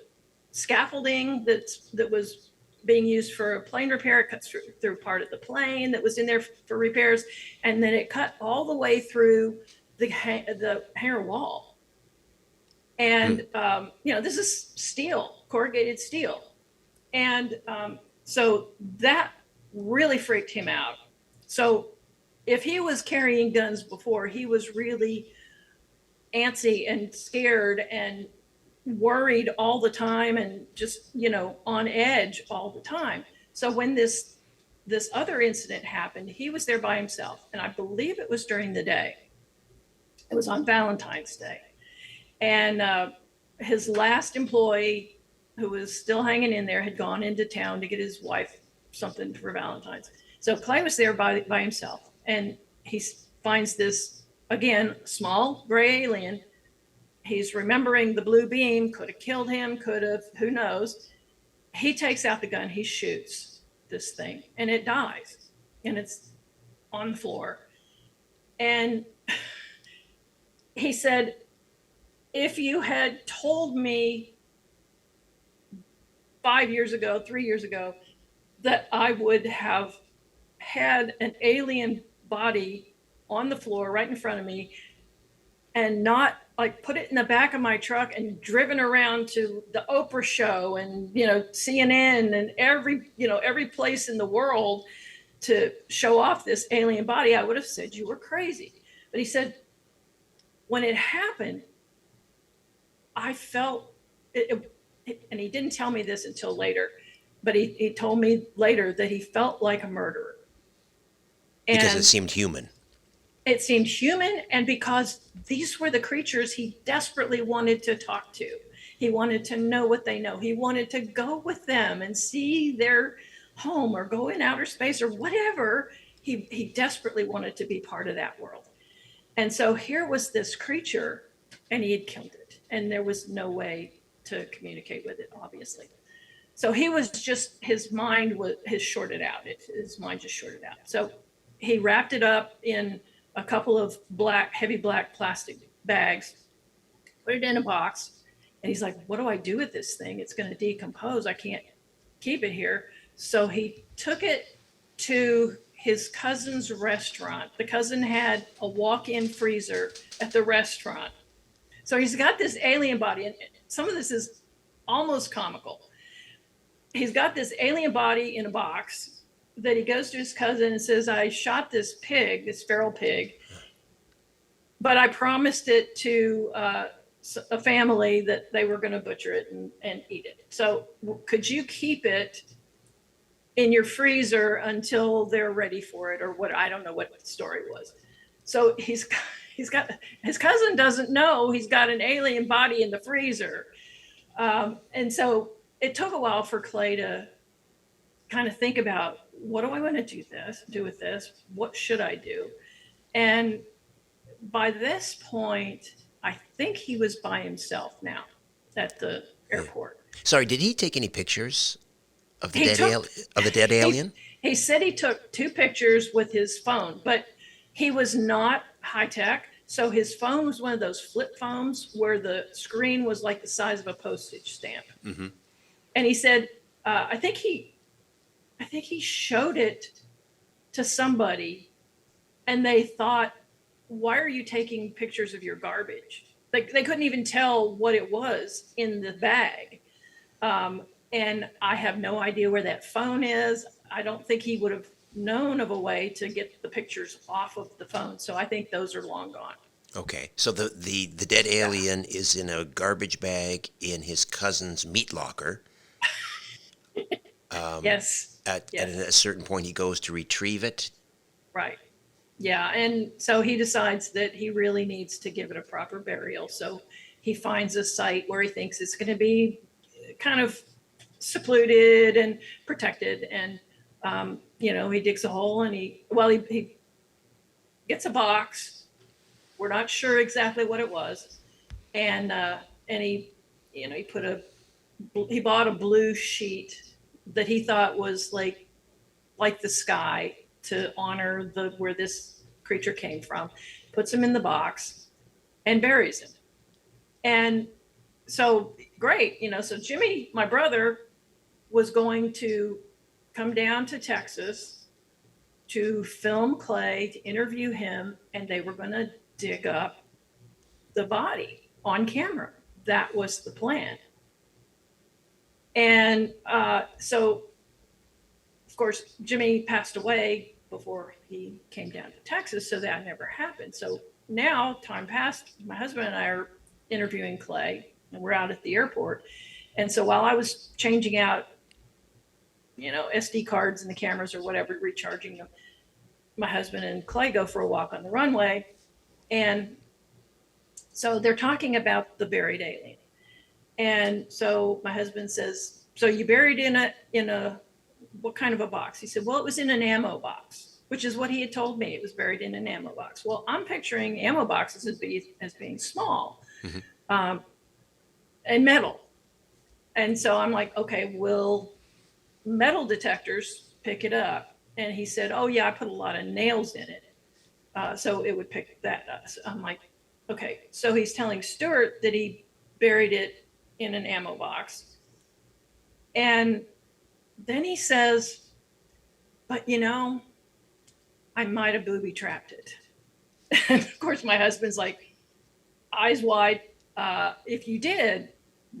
scaffolding that was being used for a plane repair. It cuts through part of the plane that was in there for repairs. And then it cut all the way through the hangar wall. And, this is steel, corrugated steel. And So that really freaked him out. So if he was carrying guns before, he was really antsy and scared and worried all the time and just, on edge all the time. So when this other incident happened, he was there by himself, and I believe it was during the day. It was on Valentine's Day, and his last employee, who was still hanging in there, had gone into town to get his wife something for Valentine's. So Clay was there by himself, and he finds this, again, small gray alien. He's remembering the blue beam could have killed him, could have, who knows. He takes out the gun, he shoots this thing, and it dies, and it's on the floor. And he said, if you had told me 5 years ago, 3 years ago, that I would have had an alien body on the floor right in front of me and not like put it in the back of my truck and driven around to the Oprah show and, CNN and every place in the world to show off this alien body, I would have said you were crazy. But he said, when it happened, I felt it, and he didn't tell me this until later, but he told me later that he felt like a murderer. Because it seemed human. It seemed human, and because these were the creatures he desperately wanted to talk to. He wanted to know what they know. He wanted to go with them and see their home or go in outer space or whatever. He desperately wanted to be part of that world. And so here was this creature, and he had killed it, and there was no way to communicate with it, obviously. So he was just, his mind has shorted out. His mind just shorted out. So he wrapped it up in a couple of heavy black plastic bags, put it in a box, and he's like, what do I do with this thing? It's going to decompose. I can't keep it here. So he took it to his cousin's restaurant. The cousin had a walk-in freezer at the restaurant. So he's got this alien body, and some of this is almost comical. He's got this alien body in a box that he goes to his cousin and says, I shot this pig, this feral pig, but I promised it to a family that they were going to butcher it and eat it. So could you keep it in your freezer until they're ready for it, or what? I don't know what the story was. So he's got, his cousin doesn't know he's got an alien body in the freezer. And so it took a while for Clay to kind of think about, what do I want to do with this? What should I do? And by this point, I think he was by himself now at the airport. Sorry, did he take any pictures of the dead alien? He said he took 2 pictures with his phone, but he was not high tech. So his phone was one of those flip phones where the screen was like the size of a postage stamp. Mm-hmm. And he said, I think he showed it to somebody, and they thought, why are you taking pictures of your garbage? Like, they couldn't even tell what it was in the bag. And I have no idea where that phone is. I don't think he would have known of a way to get the pictures off of the phone. So I think those are long gone. Okay, so the dead alien is in a garbage bag in his cousin's meat locker. Yes. At a certain point, he goes to retrieve it. Right. Yeah. And so he decides that he really needs to give it a proper burial. So he finds a site where he thinks it's going to be kind of secluded and protected. And, he digs a hole, and he gets a box. We're not sure exactly what it was. And he bought a blue sheet that he thought was like the sky, to honor where this creature came from, puts him in the box and buries him. And so great, so Jimmy, my brother, was going to come down to Texas to film Clay, to interview him, and they were going to dig up the body on camera. That was the plan. And so of course, Jimmy passed away before he came down to Texas, so that never happened. So now time passed. My husband and I are interviewing Clay, and we're out at the airport. And so while I was changing out, SD cards and the cameras or whatever, recharging them, my husband and Clay go for a walk on the runway. And so they're talking about the buried alien. And so my husband says, "So you buried in a what kind of a box?" He said, "Well, it was in an ammo box," which is what he had told me. It was buried in an ammo box. Well, I'm picturing ammo boxes as being small, and metal. And so I'm like, okay, will metal detectors pick it up? And he said, "Oh yeah, I put a lot of nails in it, so it would pick that up." So I'm like, okay. So he's telling Stuart that he buried it in an ammo box. And then he says, "But I might have booby trapped it." And of course, my husband's like, eyes wide. "If you did,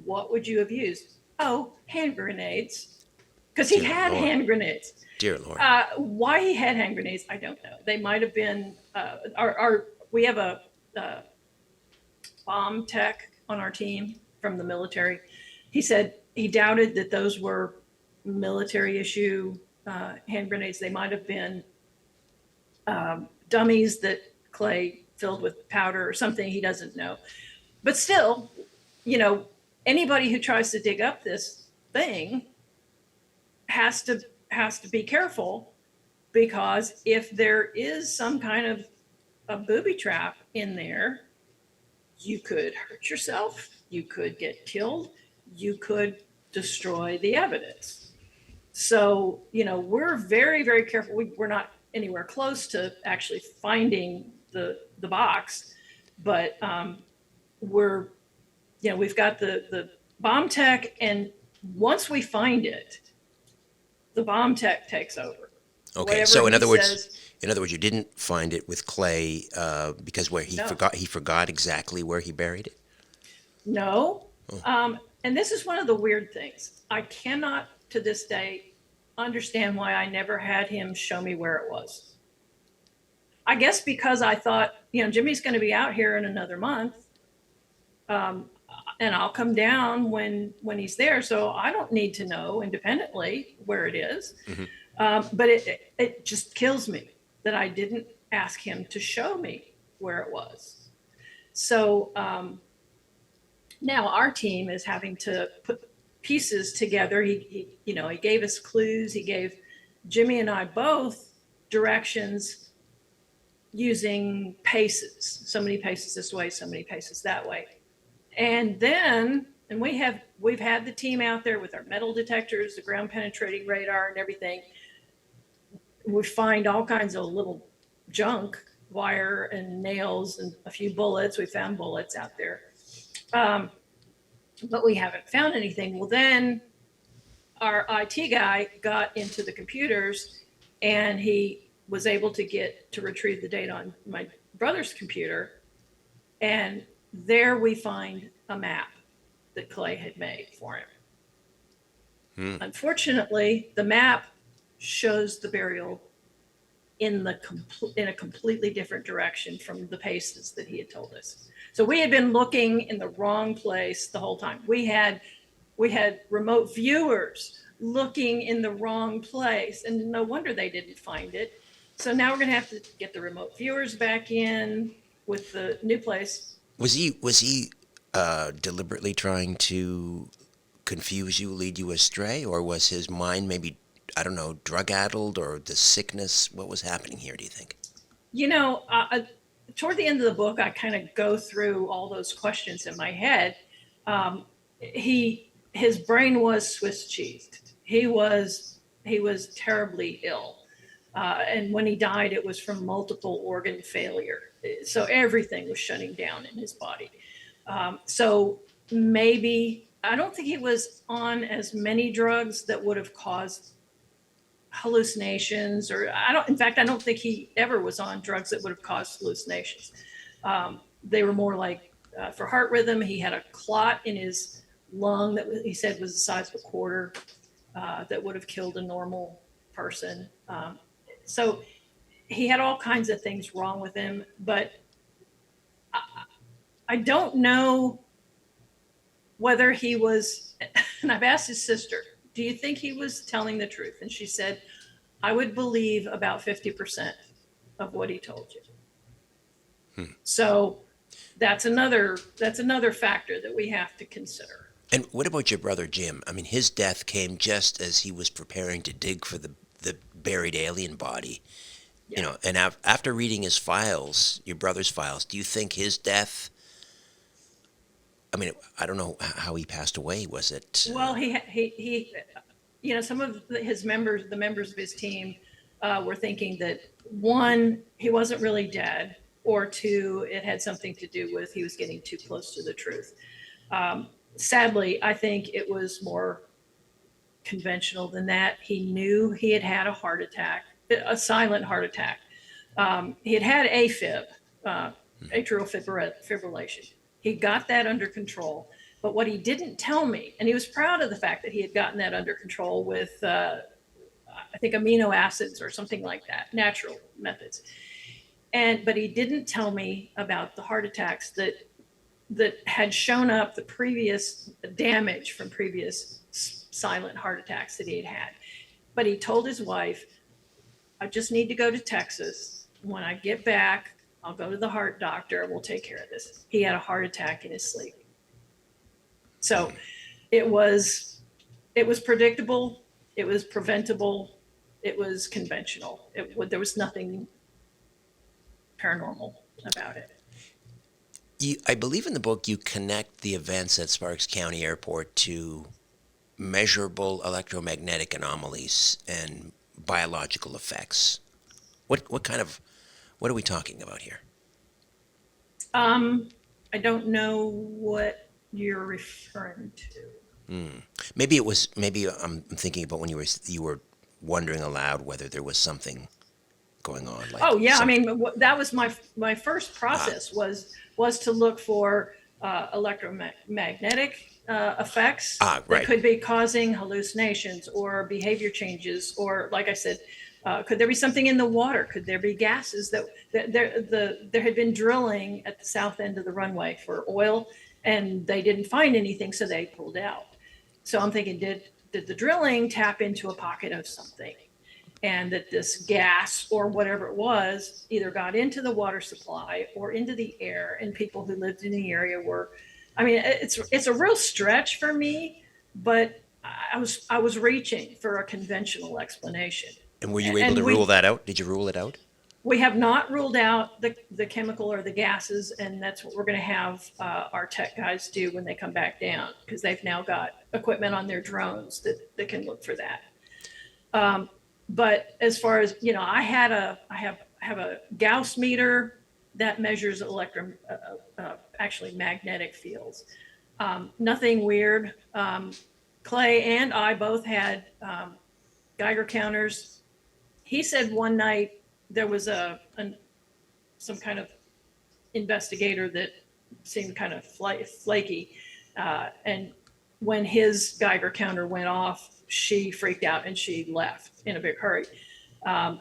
what would you have used?" "Oh, hand grenades." Because he had hand grenades. Dear Lord. Why he had hand grenades, I don't know. They might have been, we have a bomb tech on our team from the military. He said he doubted that those were military issue hand grenades. They might have been dummies that Clay filled with powder or something. He doesn't know. But still, anybody who tries to dig up this thing has to be careful, because if there is some kind of a booby trap in there, you could hurt yourself, you could get killed, you could destroy the evidence. So, we're very, very careful. We're not anywhere close to actually finding the box, but we've got the bomb tech, and once we find it, the bomb tech takes over. Okay, Whatever so in he other words, says, you didn't find it with Clay because he forgot exactly where he buried it. no. And this is one of the weird things. I cannot to this day understand why I never had him show me where it was. I guess because I thought, Jimmy's going to be out here in another month. And I'll come down when he's there. So I don't need to know independently where it is. But it just kills me that I didn't ask him to show me where it was. So now our team is having to put pieces together. He gave us clues. He gave Jimmy and I both directions using paces. So many paces this way, so many paces that way. And then, we've had the team out there with our metal detectors, the ground penetrating radar and everything. We find all kinds of little junk, wire and nails and a few bullets. We found bullets out there. But we haven't found anything. Well, then our IT guy got into the computers, and he was able to retrieve the data on my brother's computer. And there we find a map that Clay had made for him. Unfortunately, the map shows the burial in a completely different direction from the paces that he had told us. So we had been looking in the wrong place the whole time. We had remote viewers looking in the wrong place, and no wonder they didn't find it. So now we're going to have to get the remote viewers back in with the new place. Was he deliberately trying to confuse you, lead you astray, or was his mind maybe, I don't know, drug-addled, or the sickness? What was happening here, do you think? Toward the end of the book, I kind of go through all those questions in my head. His brain was Swiss cheesed. He was terribly ill. And when he died, it was from multiple organ failure. So everything was shutting down in his body. So maybe, I don't think he was on as many drugs that would have caused hallucinations, or I don't think he ever was on drugs that would have caused hallucinations. They were more like for heart rhythm. He had a clot in his lung that he said was the size of a quarter, that would have killed a normal person. So he had all kinds of things wrong with him, but I don't know whether he was, and I've asked his sister, do you think he was telling the truth? And she said, I would believe about 50% of what he told you. So that's another factor that we have to consider. And what about your brother Jim? I mean, his death came just as he was preparing to dig for the buried alien body. Yeah. You know, and after reading his files, your brother's files, do you think his death? I mean, I don't know how he passed away. Was it? Well, he you know, some of his members, the members of his team, were thinking that one, he wasn't really dead, or two, it had something to do with he was getting too close to the truth. Sadly, I think it was more conventional than that. He knew he had had a heart attack, a silent heart attack. He had had AFib, atrial fibrillation. He got that under control. But what he didn't tell me, and he was proud of the fact that he had gotten that under control with, I think, amino acids or something like that, natural methods. But he didn't tell me about the heart attacks that had shown up, the previous damage from previous silent heart attacks that he had had. But he told his wife, I just need to go to Texas. When I get back, I'll go to the heart doctor and we'll take care of this. He had a heart attack in his sleep. So it was predictable. It was preventable. It was conventional. There was nothing paranormal about it. I believe in the book you connect the events at Sparks County Airport to measurable electromagnetic anomalies and biological effects. What are we talking about here? I don't know what you're referring to. Maybe I'm thinking about when you were wondering aloud whether there was something going on. Like I mean, that was my first process was to look for electromagnetic effects right. that could be causing hallucinations or behavior changes, or like I said, could there be something in the water? Could there be gases that there had been drilling at the south end of the runway for oil, and they didn't find anything, so they pulled out. So I'm thinking, did the drilling tap into a pocket of something, and that this gas or whatever it was either got into the water supply or into the air, and people who lived in the area were, I mean, it's a real stretch for me, but I was reaching for a conventional explanation. And were you able to rule that out? Did you rule it out? We have not ruled out the chemical or the gases, and that's what we're going to have our tech guys do when they come back down, because they've now got equipment on their drones that can look for that. But as far as, you know, I have a Gauss meter that measures actually magnetic fields. Nothing weird. Clay and I both had Geiger counters. He said one night there was some kind of investigator that seemed kind of flaky, and when his Geiger counter went off, she freaked out and she left in a big hurry. I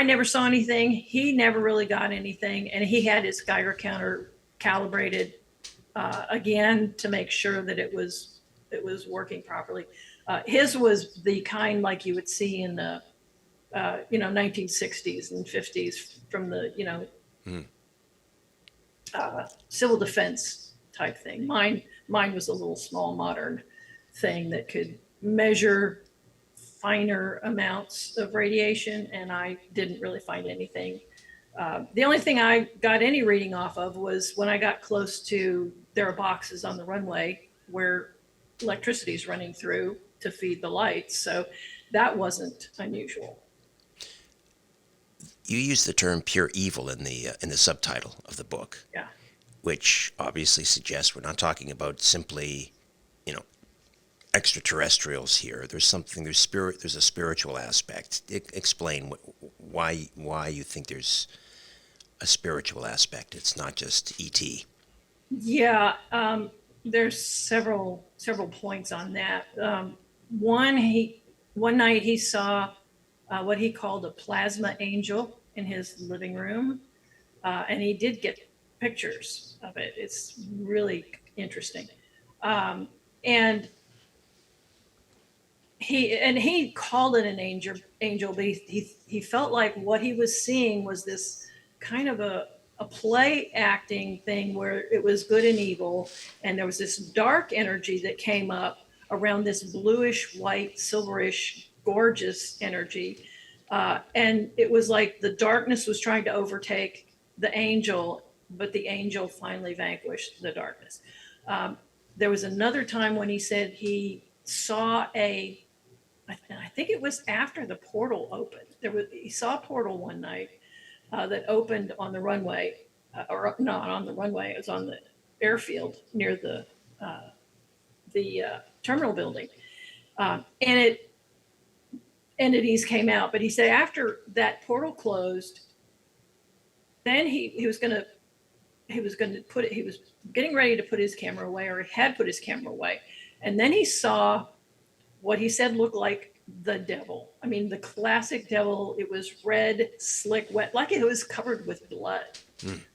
never saw anything. He never really got anything, and he had his Geiger counter calibrated again to make sure that it was working properly. His was the kind like you would see in the 1960s and 50s from the civil defense type thing. Mine was a little small modern thing that could measure finer amounts of radiation, and I didn't really find anything. The only thing I got any reading off of was when I got close to, there are boxes on the runway where electricity is running through to feed the lights, so that wasn't unusual. You use the term pure evil in the subtitle of the book. Yeah. Which obviously suggests we're not talking about simply, extraterrestrials here. There's a spiritual aspect. Explain why you think there's a spiritual aspect. It's not just ET. Yeah, there's several points on that. One, one night he saw what he called a plasma angel in his living room. And he did get pictures of it. It's really interesting. Um, and he called it an angel, but he felt like what he was seeing was this kind of a play acting thing where it was good and evil, and there was this dark energy that came up around this bluish white silverish gorgeous energy, and it was like the darkness was trying to overtake the angel, but the angel finally vanquished the darkness. um, there was another time when he said he saw I think it was after the portal opened. He saw a portal one night that opened on the runway, or not on the runway. It was on the airfield near the terminal building, and entities came out. But he said after that portal closed, then he was going to put it. He was getting ready to put his camera away, or he had put his camera away, and then he saw what he said looked like the devil. I mean, the classic devil. It was red, slick, wet, like it was covered with blood.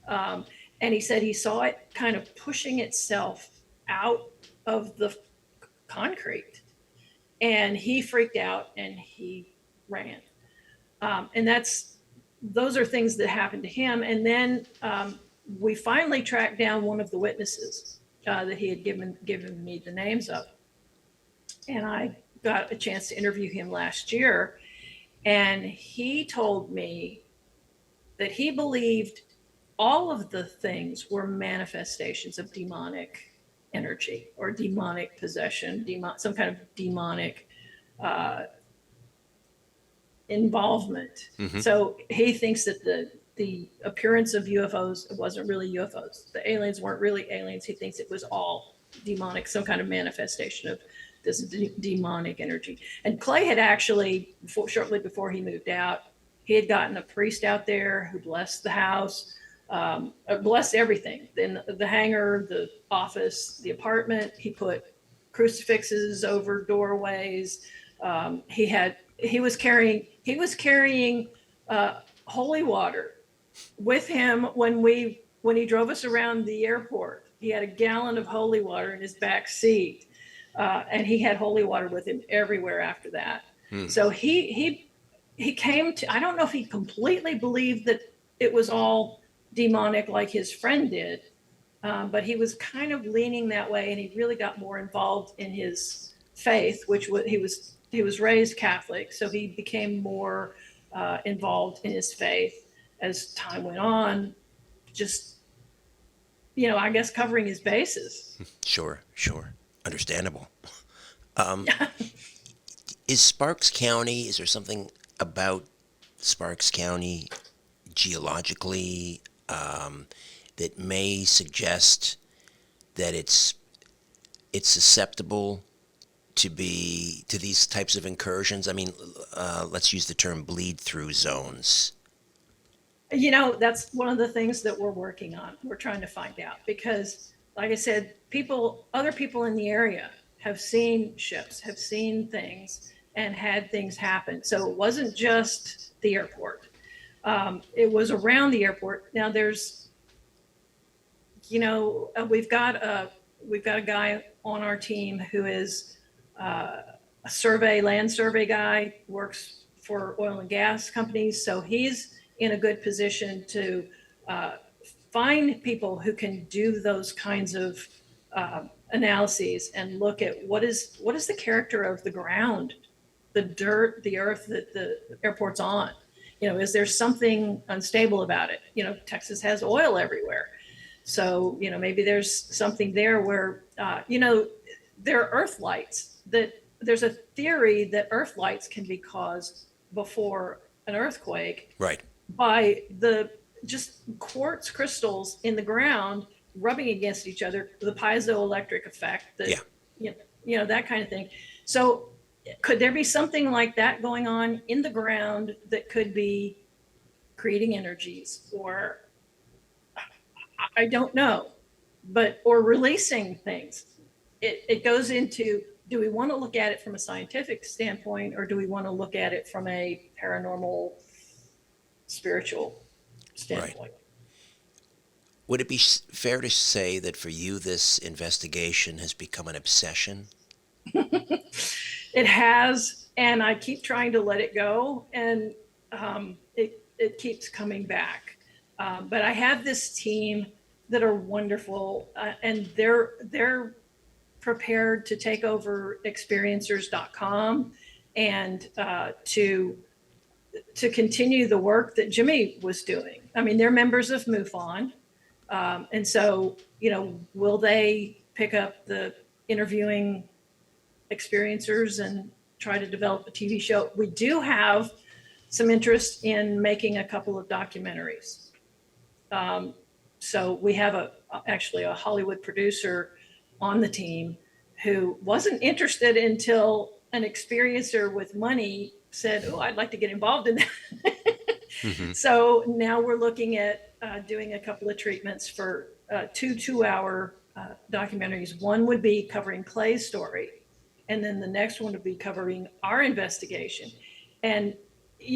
And he said he saw it kind of pushing itself out of the concrete. And he freaked out and he ran. And those are things that happened to him. And then we finally tracked down one of the witnesses that he had given me the names of. And I got a chance to interview him last year. And he told me that he believed all of the things were manifestations of demonic energy or demonic possession, some kind of demonic involvement. Mm-hmm. So he thinks that the appearance of UFOs wasn't really UFOs. The aliens weren't really aliens. He thinks it was all demonic, some kind of manifestation of this demonic energy. And Clay had actually, shortly before he moved out, he had gotten a priest out there who blessed the house, blessed everything. Then the hangar, the office, the apartment, he put crucifixes over doorways. He was carrying holy water with him when he drove us around the airport. He had a gallon of holy water in his back seat. And he had holy water with him everywhere after that. So he came to, I don't know if he completely believed that it was all demonic like his friend did, but he was kind of leaning that way, and he really got more involved in his faith, which he was raised Catholic, so he became more involved in his faith as time went on, just, I guess covering his bases. Sure. Understandable. Is there something about Sparks County geologically that may suggest that it's susceptible to these types of incursions? I mean, let's use the term bleed-through zones. That's one of the things that we're working on. We're trying to find out because, like I said, other people in the area have seen ships, have seen things, and had things happen. So it wasn't just the airport. It was around the airport. Now there's, we've got a guy on our team who is a land survey guy, works for oil and gas companies. So he's in a good position to find people who can do those kinds of analyses and look at what is the character of the ground, the dirt, the earth that the airport's on. Is there something unstable about it? Texas has oil everywhere. So, maybe there's something there where, there are earth lights there's a theory that earth lights can be caused before an earthquake. Right. By the just quartz crystals in the ground rubbing against each other, the piezoelectric effect, that kind of thing. So could there be something like that going on in the ground that could be creating energies, or I don't know, or releasing things? It goes into do we want to look at it from a scientific standpoint, or do we want to look at it from a paranormal, spiritual Right. standpoint? Would it be fair to say that for you, this investigation has become an obsession? It has, and I keep trying to let it go, and it keeps coming back. But I have this team that are wonderful, and they're prepared to take over experiencers.com and to continue the work that Jimmy was doing. I mean, they're members of MUFON, and so will they pick up the interviewing experiencers and try to develop a TV show? We do have some interest in making a couple of documentaries. So we have actually a Hollywood producer on the team who wasn't interested until an experiencer with money said, "Oh, I'd like to get involved in that." Mm-hmm. So now we're looking at doing a couple of treatments for 2 2-hour documentaries. One would be covering Clay's story, and then the next one would be covering our investigation. And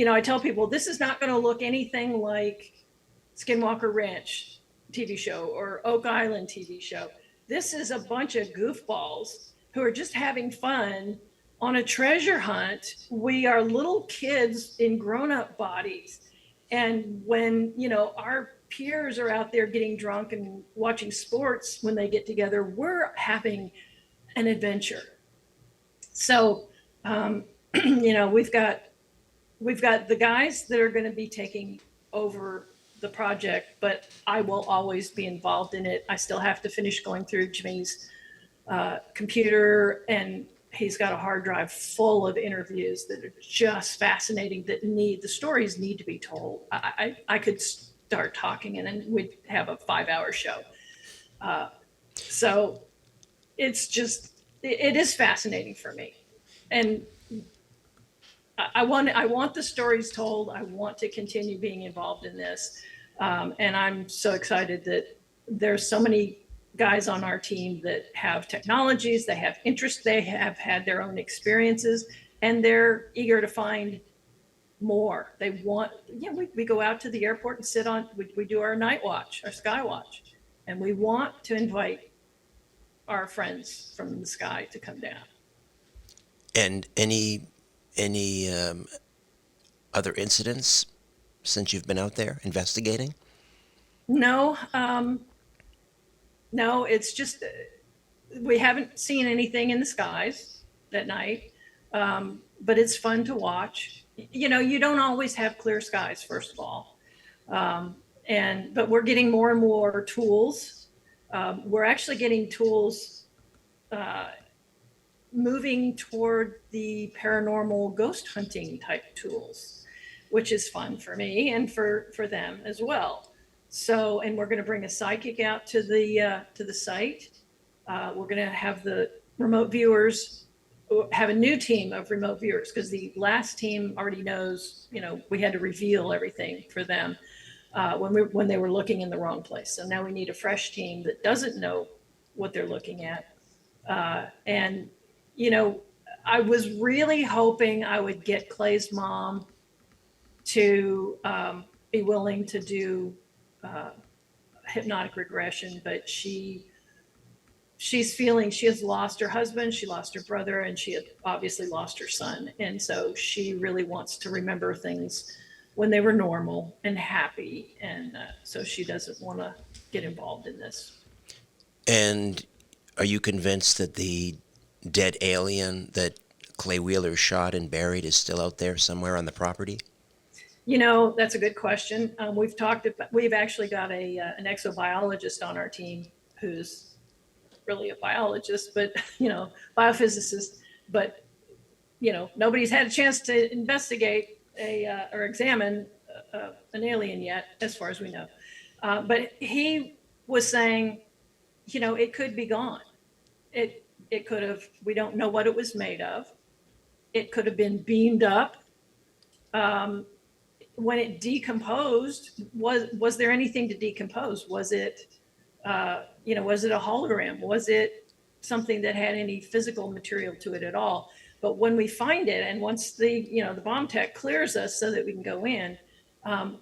I tell people this is not going to look anything like Skinwalker Ranch TV show or Oak Island TV show. This is a bunch of goofballs who are just having fun on a treasure hunt. We are little kids in grown-up bodies. And when, our peers are out there getting drunk and watching sports when they get together, we're having an adventure. So, we've got the guys that are going to be taking over the project, but I will always be involved in it. I still have to finish going through Jimmy's computer, and he's got a hard drive full of interviews that are just fascinating, that the stories need to be told. I could start talking and then we'd have a 5-hour show. So it is fascinating for me. And I want the stories told. I want to continue being involved in this. And I'm so excited that there's so many guys on our team that have technologies, they have interest, they have had their own experiences, and they're eager to find more. They want, we go out to the airport and sit on, we do our night watch, our sky watch, and we want to invite our friends from the sky to come down. And any other incidents since you've been out there investigating? No, no, it's just we haven't seen anything in the skies that night, but it's fun to watch. You don't always have clear skies, first of all, but we're getting more and more tools. We're actually getting tools moving toward the paranormal ghost hunting type tools, which is fun for me and for them as well. So, and we're going to bring a psychic out to the site. We're going to have the remote viewers, have a new team of remote viewers, because the last team already knows, we had to reveal everything for them when they were looking in the wrong place. So now we need a fresh team that doesn't know what they're looking at. And, I was really hoping I would get Clay's mom to be willing to do hypnotic regression, but she's feeling she has lost her husband, she lost her brother, and she had obviously lost her son. And so she really wants to remember things when they were normal and happy. And so she doesn't want to get involved in this. And are you convinced that the dead alien that Clay Wheeler shot and buried is still out there somewhere on the property? That's a good question. We've actually got an exobiologist on our team who's really a biologist, but, biophysicist, but, nobody's had a chance to investigate or examine an alien yet, as far as we know. But he was saying, it could be gone. It could have, we don't know what it was made of. It could have been beamed up. When it decomposed, was there anything to decompose? Was it, was it a hologram? Was it something that had any physical material to it at all. But when we find it, and once the bomb tech clears us so that we can go in,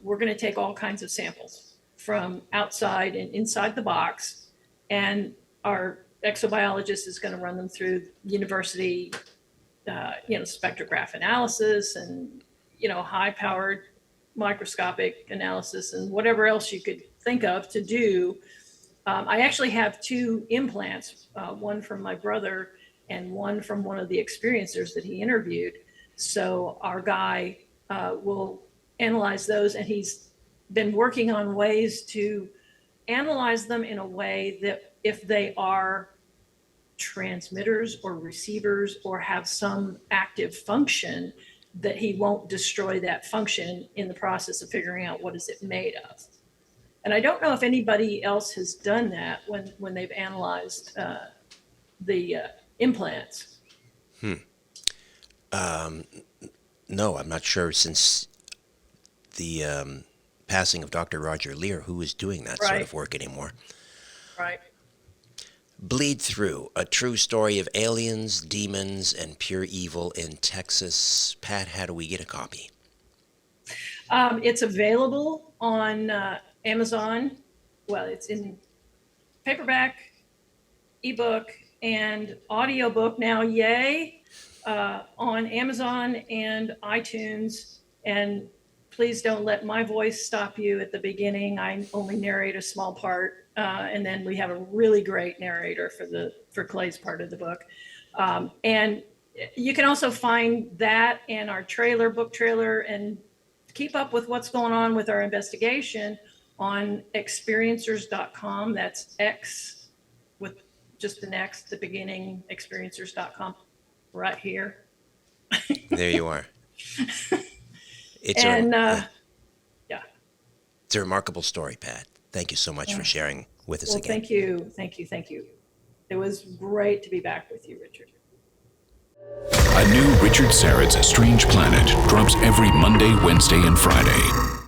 we're going to take all kinds of samples from outside and inside the box, and our exobiologist is going to run them through university, spectrograph analysis and high-powered microscopic analysis and whatever else you could think of to do. I actually have 2 implants, one from my brother and one from one of the experiencers that he interviewed. So our guy will analyze those, and he's been working on ways to analyze them in a way that if they are transmitters or receivers or have some active function, that he won't destroy that function in the process of figuring out what is it made of. And I don't know if anybody else has done that when they've analyzed the implants. No, I'm not sure, since the passing of Dr. Roger Lear, who is doing that sort of work anymore. Right. Bleedthrough, a true story of aliens, demons, and pure evil in Texas. Pat, how do we get a copy? It's available on Amazon. Well, it's in paperback, ebook, and audiobook now, yay, on Amazon and iTunes. And please don't let my voice stop you at the beginning. I only narrate a small part. And then we have a really great narrator for Clay's part of the book. And you can also find that and our book trailer, and keep up with what's going on with our investigation on experiencers.com. That's X with just an X at the beginning, experiencers.com, right here. There you are. It's a remarkable story, Pat. Thank you so much for sharing with us again. Thank you. It was great to be back with you, Richard. A new Richard Syrett's Strange Planet drops every Monday, Wednesday, and Friday.